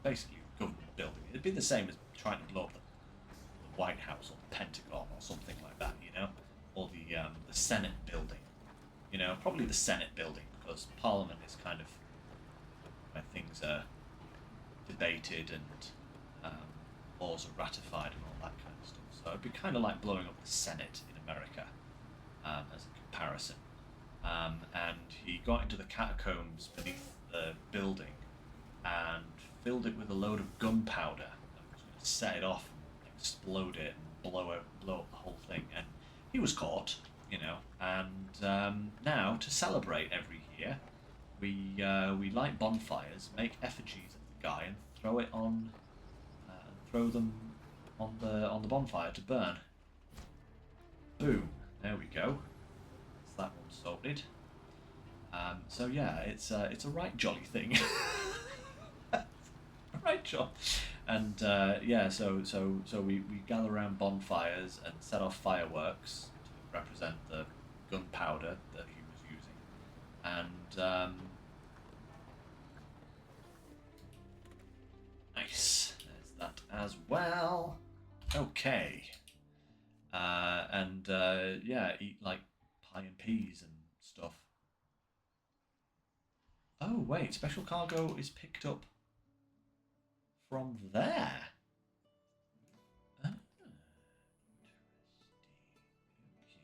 basically government building. It'd be the same as trying to blow up the White House or the Pentagon or something like that, you know, or the Senate building. You know, probably the Senate building, because Parliament is kind of where things are debated and laws are ratified and all that kind of stuff. So it'd be kind of like blowing up the Senate in America, as a comparison. And he got into the catacombs beneath the building and filled it with a load of gunpowder and was going to set it off and explode it and blow up the whole thing. And he was caught, you know. And now, to celebrate every year, we light bonfires, make effigies of the guy, and throw them on the bonfire to burn. Boom! There we go. That one sorted. So yeah, it's a right jolly thing. Right job. And yeah, so we gather around bonfires and set off fireworks to represent the gunpowder that he was using. And nice. There's that as well. Okay. And yeah, eat like pie and peas and stuff. Oh wait, special cargo is picked up from there. Ah, interesting. Okay.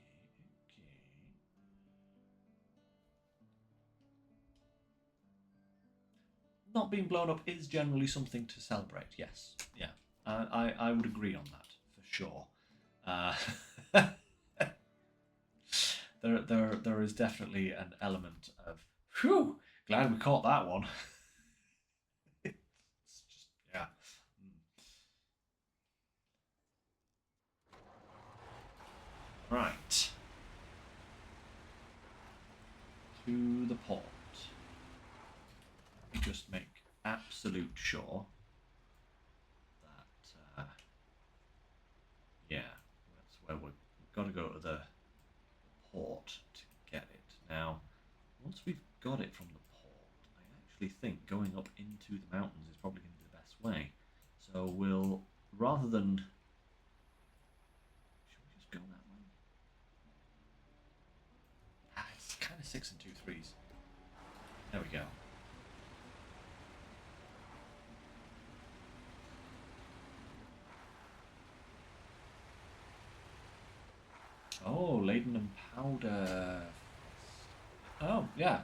Not being blown up is generally something to celebrate. Yes, yeah, I would agree on that for sure. There is definitely an element of, whew, glad we caught that one. It's just, yeah. Right. To the port. Let me just make absolute sure that, yeah, that's where we've got to go to the port to get it. Now, once we've got it from the port, I actually think going up into the mountains is probably going to be the best way. So we'll, rather than, should we just go that way? It's kind of 6 and 2 3s. There we go. Oh, laden and powder. Oh, yeah.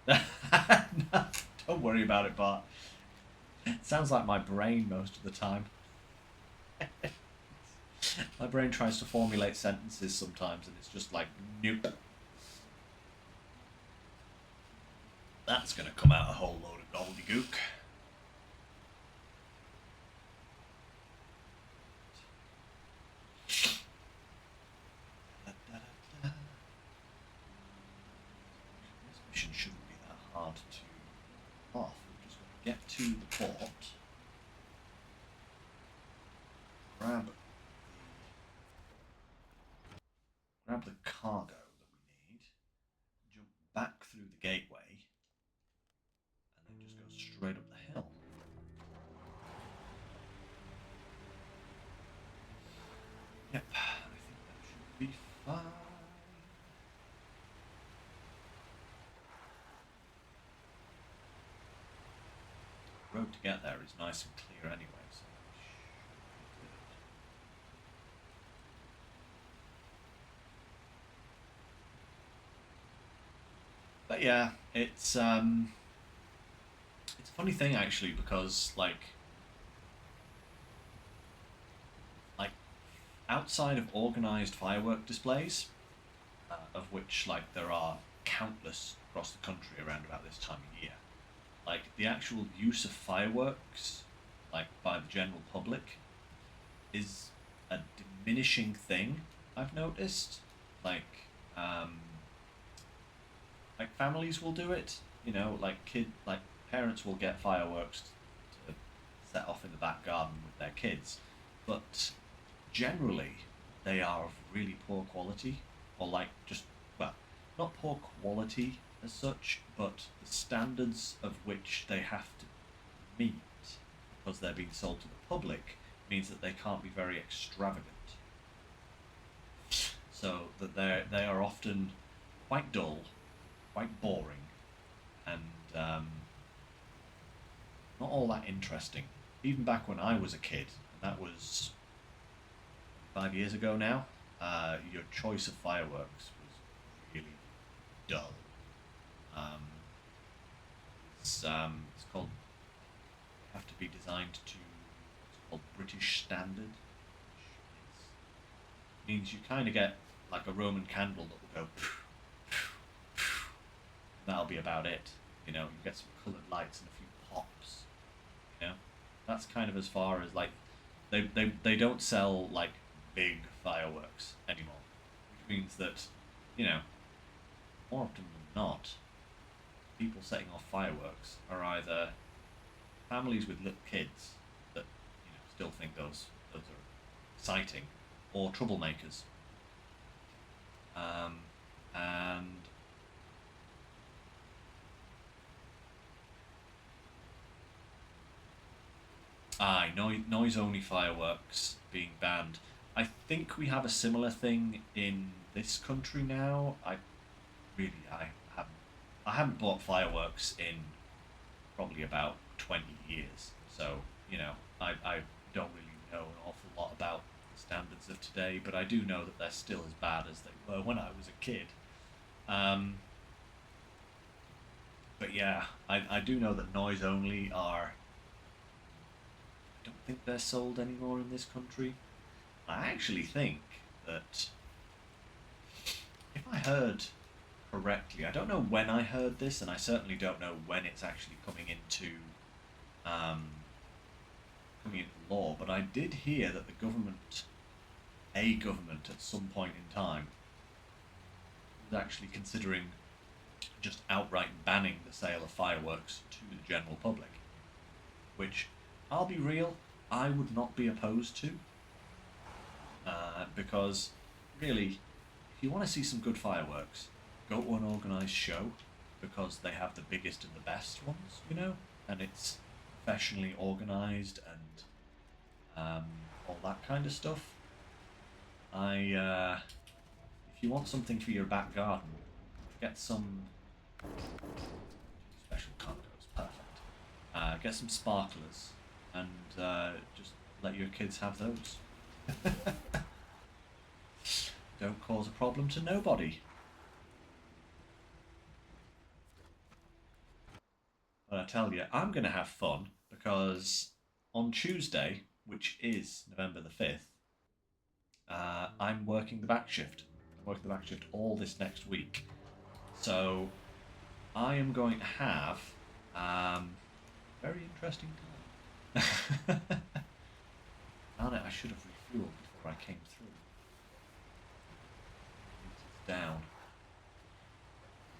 No, don't worry about it, Bart. It sounds like my brain most of the time. My brain tries to formulate sentences sometimes, and it's just like, nope. That's going to come out a whole load of gobbledygook. get to the port, grab the cargo that we need, jump back through the gateway, and then just go straight up the hill. Yep, I think that should be fine. The road to get there is nice and clear anyway, so it should be good. But yeah, it's a funny thing actually, because like outside of organized firework displays, of which like there are countless across the country around about this time of year, like the actual use of fireworks like by the general public is a diminishing thing, I've noticed. Um like families will do it, you know, like parents will get fireworks to set off in the back garden with their kids, but generally they are of really poor quality, or like just, well, not poor quality as such, but the standards of which they have to meet because they're being sold to the public means that they can't be very extravagant, so that they are often quite dull, quite boring, and not all that interesting. Even back when I was a kid, and that was 5 years ago now, your choice of fireworks was really dull. It's called, they have to be designed to what's called British Standard, which means you kind of get like a Roman candle that will go, and that'll be about it. You know, you get some coloured lights and a few pops. You know, that's kind of as far as like they don't sell like big fireworks anymore, which means that, you know, more often than not, people setting off fireworks are either families with little kids that, you know, still think those are exciting, or troublemakers. And aye, noise only fireworks being banned. I think we have a similar thing in this country now. I haven't bought fireworks in probably about 20 years. So, you know, I don't really know an awful lot about the standards of today, but I do know that they're still as bad as they were when I was a kid. But yeah, I do know that noise only are. I don't think they're sold anymore in this country. I actually think that if I heard correctly, I don't know when I heard this, and I certainly don't know when it's actually um, coming into law. But I did hear that a government at some point in time, was actually considering just outright banning the sale of fireworks to the general public. Which, I'll be real, I would not be opposed to, because really, if you want to see some good fireworks, go to an organised show, because they have the biggest and the best ones, you know, and it's professionally organised and all that kind of stuff. If you want something for your back garden, get some special cargoes, perfect. Get some sparklers and just let your kids have those. Don't cause a problem to nobody. But I tell you, I'm going to have fun, because on Tuesday, which is November the 5th, I'm working the back shift. I'm working the back shift all this next week. So I am going to have very interesting time. Darn it, I should have refueled before I came through. It's down.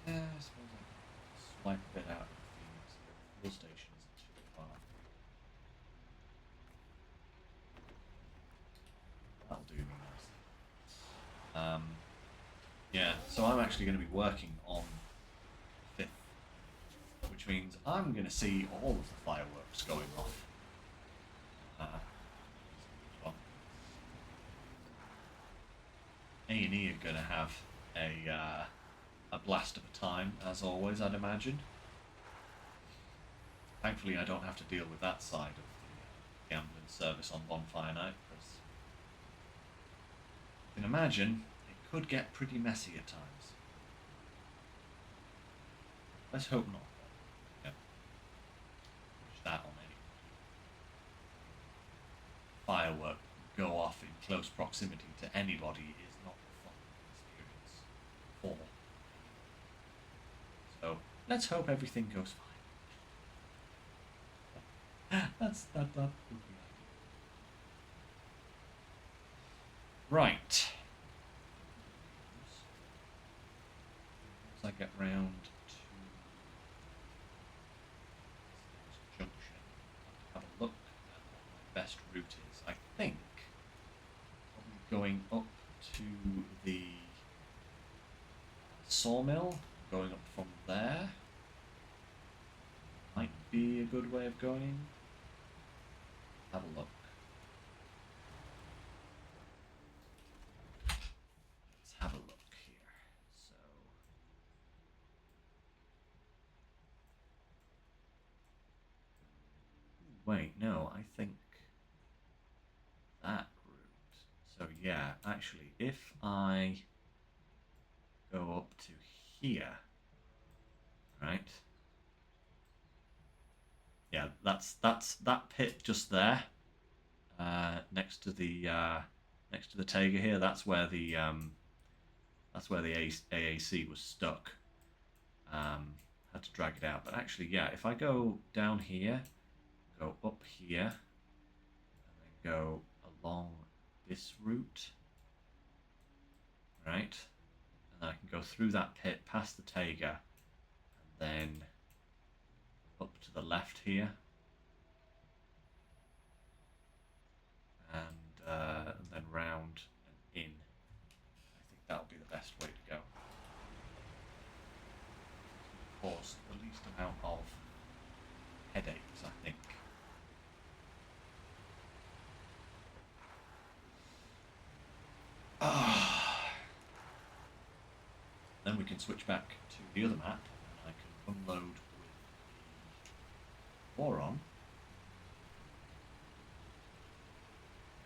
Yeah, I suppose I can swipe a bit out of the fuel station isn't too Yeah, so I'm actually going to be working on the 5th, which means I'm going to see all of the fireworks going off. Well, A&E are going to have a blast of a time, as always, I'd imagine. Thankfully, I don't have to deal with that side of the ambulance service on Bonfire Night, because you can imagine it could get pretty messy at times. Let's hope not. Yeah. Push that on any firework go off in close proximity to anybody is not a fun experience for. So let's hope everything goes fine. that would be ideal. Right. Once I get round to this junction, I'll have a look at what my best route is. I think probably going up to the sawmill, going up from there, might be a good way of going. Have a look. Let's have a look here. So, wait, no, I think that route. So yeah, actually, if I go up to here, right? Yeah, that's that pit just there, next to the Tega here. That's where the AAC was stuck. Had to drag it out, but actually, yeah, if I go down here, go up here, and then go along this route, right, and then I can go through that pit, past the Tega, and then up to the left here, and then round and in. I think that'll be the best way to go. Of course, the least amount of headaches, I think. Then we can switch back to the other map, and I can unload with the Boron.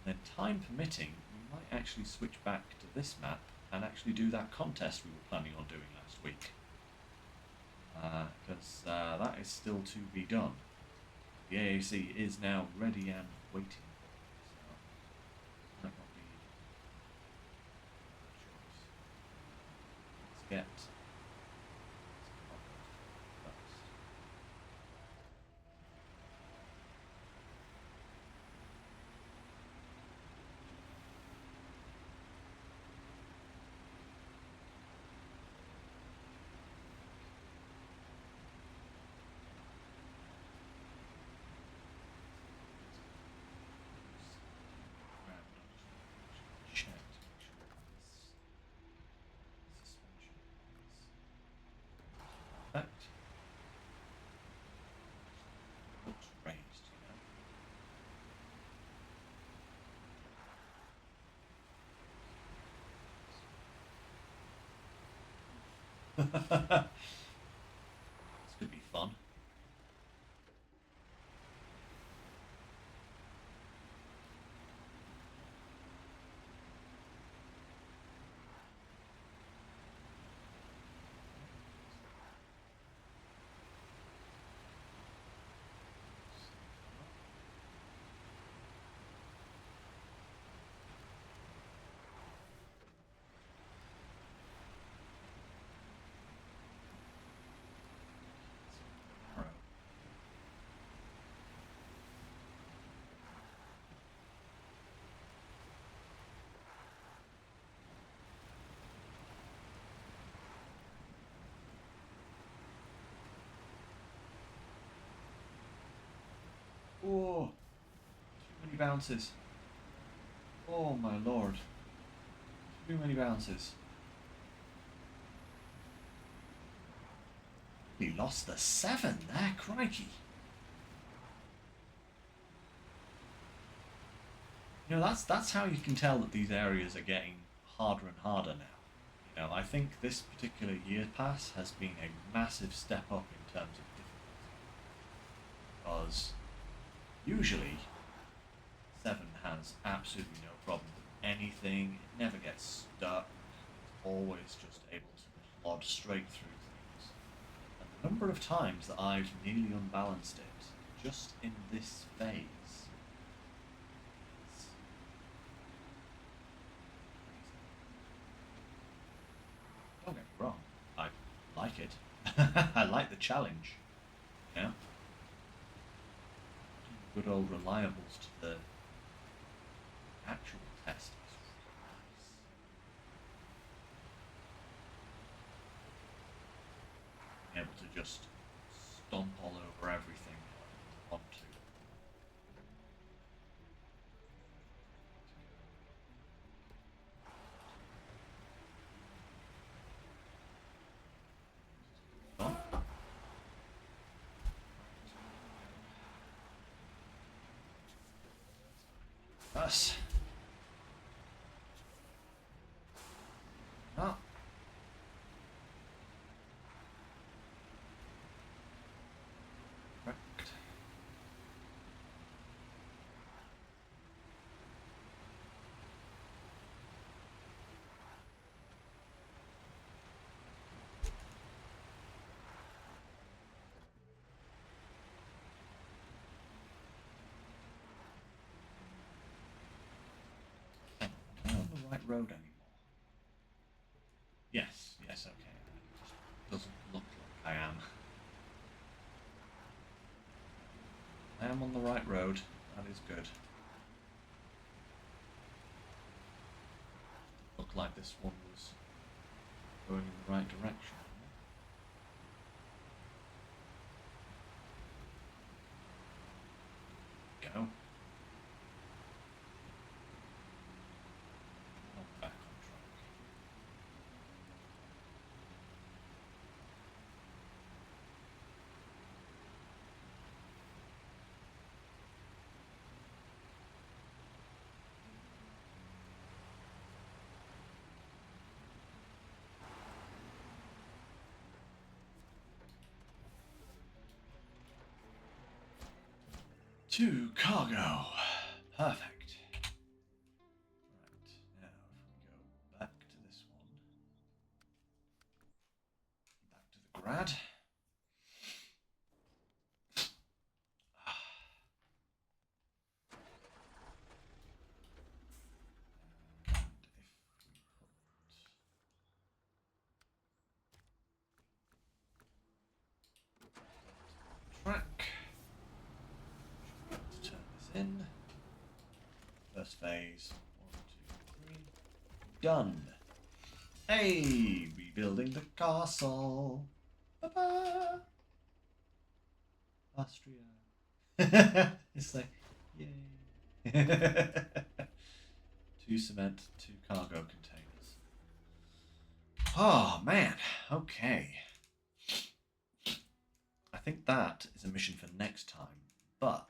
And then, time permitting, we might actually switch back to this map and actually do that contest we were planning on doing last week. Because that is still to be done. The AAC is now ready and waiting for it, so it might not be a choice. Let's get first. Check to make sure this suspension is perfect. Looks raised, you know. This could be fun. Oh, too many bounces. Oh my lord. Too many bounces. We lost the 7 there, crikey. You know, that's how you can tell that these areas are getting harder and harder now. You know, I think this particular year pass has been a massive step up in terms of difficulty. Because usually 7 has absolutely no problem with anything, it never gets stuck, it's always just able to plod straight through things. And the number of times that I've nearly unbalanced it just in this phase. Don't get me wrong, I like it. I like the challenge. Yeah. Good old reliables to the actual test is nice. Being able to just stomp all over everything I want to. Us. Oh. Correct. Am I on the right road anymore? Yes, yes, okay. It just doesn't look like I am. I am on the right road. That is good. Looked like this one was going in the right direction. Go. Not back on track. To cargo. Perfect. Right, now if we go back to this one. Back to the grad. Track. Let's turn this in. First phase. 1, 2, 3. Done. Hey, rebuilding the castle. Ba-ba. Austria. It's like, yay. 2 cement, 2 cargo containers. Oh, man. Okay. I think that is a mission for next time. But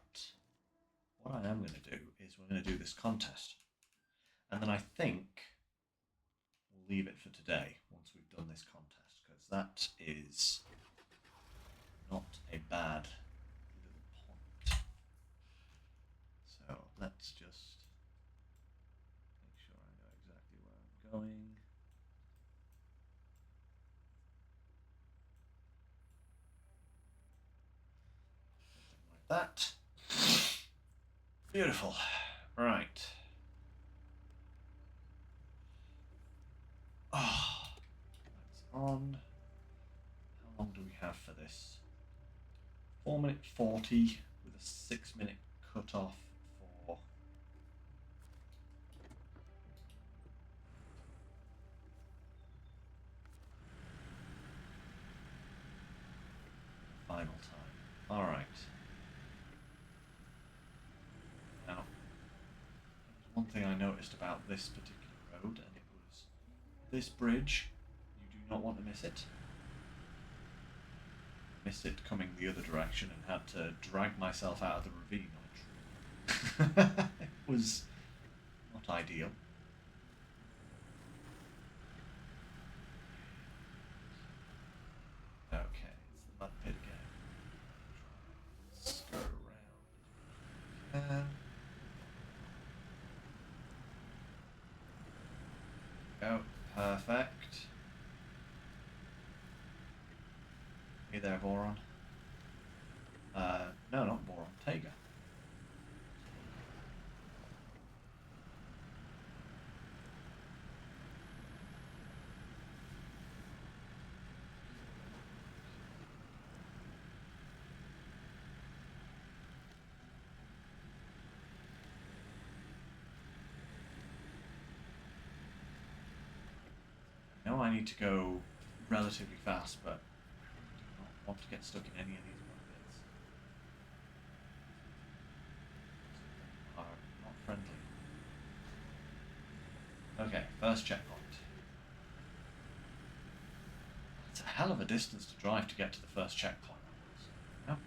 what I am going to do is we're going to do this contest. And then I think we'll leave it for today once we've done this contest. Because that is not a bad little point. So let's just make sure I know exactly where I'm going. Something like that. Beautiful. Right. Oh, that's on. How long do we have for this? 4 minute 40 with a 6-minute cut-off for final time. Alright. Now, there's one thing I noticed about this particular road, and it was this bridge. You do not want to miss it. Missed it coming the other direction and had to drag myself out of the ravine on a tree. It was not ideal. Okay, it's the mud pit again. Let's go around. Go. Perfect. Hey there, Boron. No, not Boron. Taiga. I know I need to go relatively fast, but I do not want to get stuck in any of these mud bits. Are not friendly. Okay, first checkpoint. It's a hell of a distance to drive to get to the first checkpoint. No?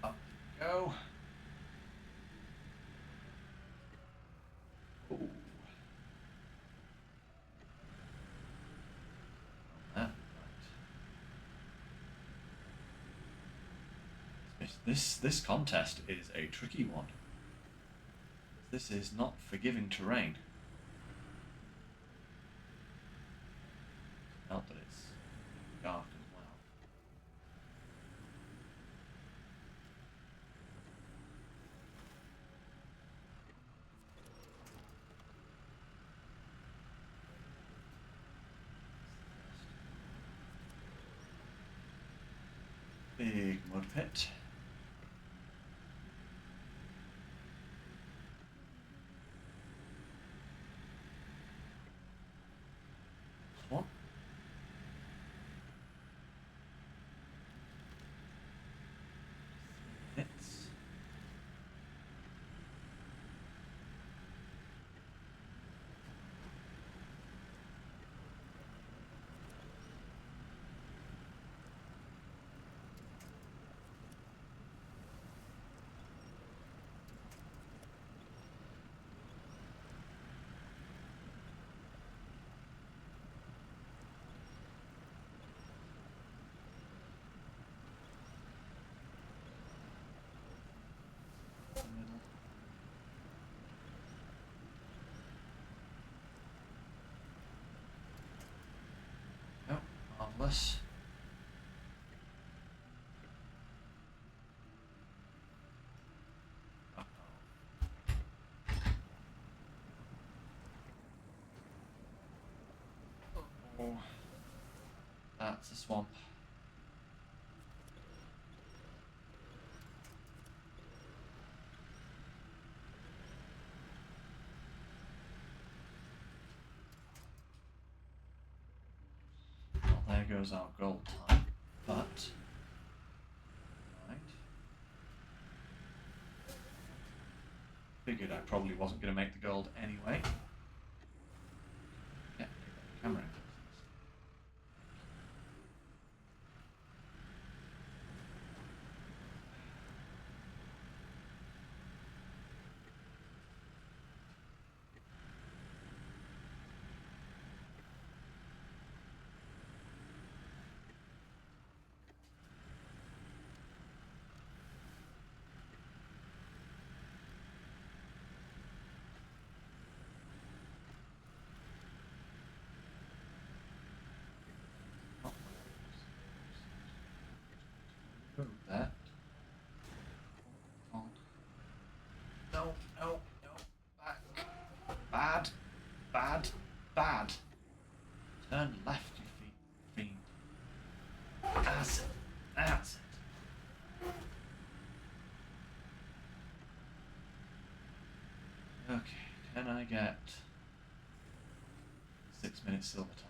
Up we go. Ooh. Right. This contest is a tricky one. This is not forgiving terrain. Not that it's dark as well. Big mud pit. One. Hits. Middle. Oh, marvelous. Oh, that's a swamp. Well, there goes our gold time, but right. Figured I probably wasn't going to make the gold anyway. Yeah, camera. That. Oh. No, no, no. Back. Bad. Bad. Bad. Turn left, you fiend. That's it. That's it. Okay. I get 6 minutes silver time?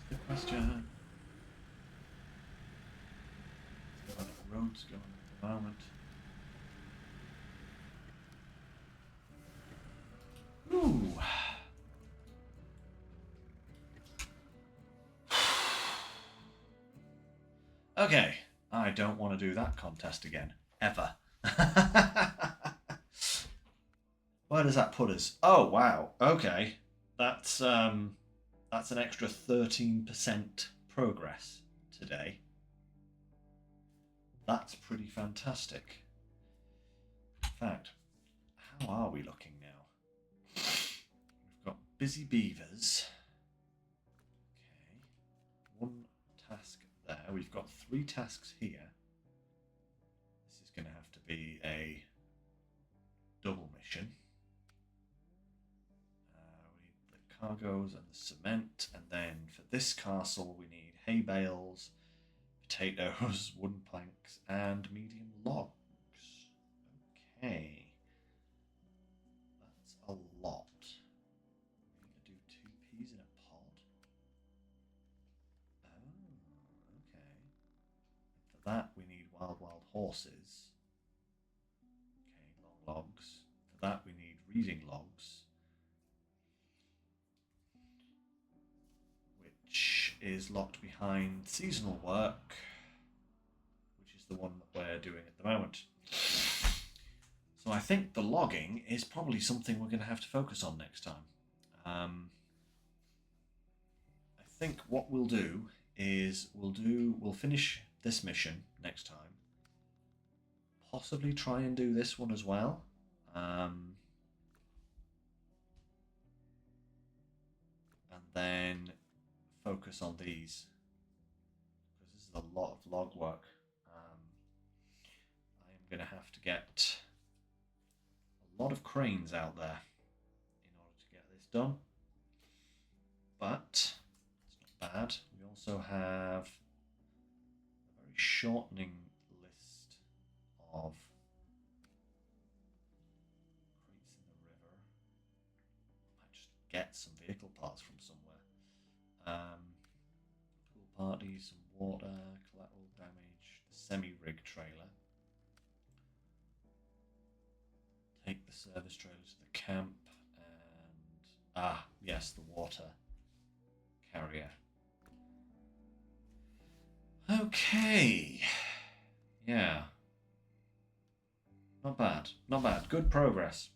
That's the question. See how the road's going at the moment. Ooh. Okay, I don't want to do that contest again, ever. Where does that put us? Oh wow. Okay, that's an extra 13% progress today. That's pretty fantastic. In fact, how are we looking now? We've got busy beavers. Okay, one task there. We've got 3 tasks here. This is going to have to be a double mission. We need the cargoes and the cement, and then for this castle we need hay bales, potatoes, wooden planks, and medium logs. Okay, that's a lot. We need to do 2 peas in a pod. Oh, okay. And for that we need wild horses. Okay, long logs. For that we need reading logs, which is locked behind seasonal work, which is the one that we're doing at the moment. So I think the logging is probably something we're going to have to focus on next time. I think what we'll do is we'll finish this mission next time. Possibly try and do this one as well. And then focus on these, because this is a lot of log work. I am going to have to get a lot of cranes out there in order to get this done, but it's not bad. We also have a very shortening list of crates in the river. I might just get some vehicle parts from somewhere. Pool party, some water, collateral damage, the semi-rig trailer. Take the service trailer to the camp, and yes, the water carrier. Okay, yeah, not bad, not bad. Good progress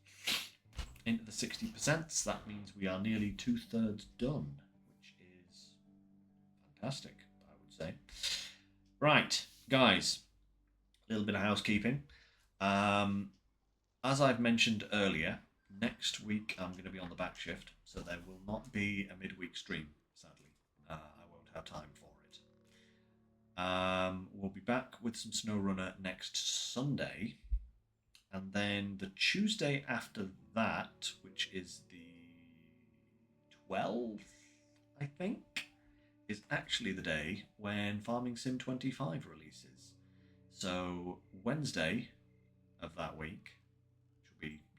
into the 60%. That means we are nearly 2/3 done, which is fantastic, I would say. Right, guys, a little bit of housekeeping. As I've mentioned earlier, next week I'm going to be on the back shift, so there will not be a midweek stream, sadly. I won't have time for it. We'll be back with some SnowRunner next Sunday, and then the Tuesday after that, which is the 12th, I think, is actually the day when Farming Sim 25 releases. So Wednesday of that week,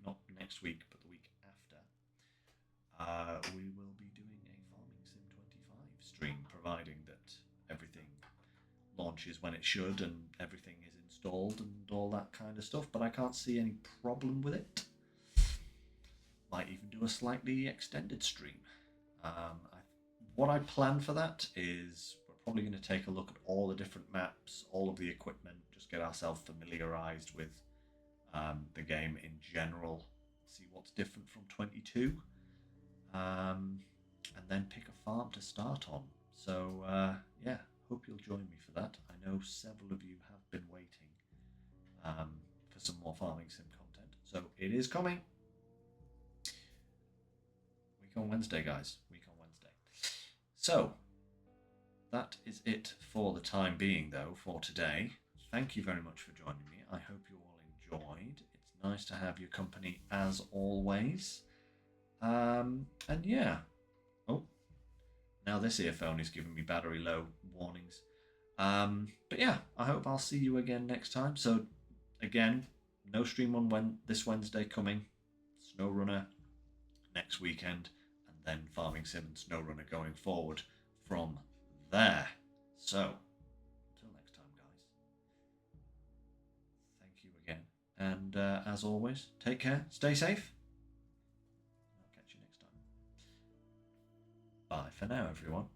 not next week, but the week after, we will be doing a Farming Sim 25 stream, providing that everything launches when it should and everything is installed and all that kind of stuff, but I can't see any problem with it. Might even do a slightly extended stream. What I plan for that is we're probably going to take a look at all the different maps, all of the equipment, just get ourselves familiarized with the game in general, see what's different from 22, and then pick a farm to start on. So yeah, hope you'll join me for that. I know several of you have been waiting for some more Farming Sim content, so it is coming. Week on Wednesday, guys. Week on Wednesday. So that is it for the time being, though, for today. Thank you very much for joining me. I hope you all enjoyed. It's nice to have your company as always. And yeah. Oh, Now this earphone is giving me battery low warnings. But yeah, I hope I'll see you again next time. So again, no stream on this Wednesday coming. SnowRunner next weekend, and then Farming Sim and SnowRunner going forward from there. So until next time, guys. Thank you again, and as always, take care, stay safe. I'll catch you next time. Bye for now, everyone.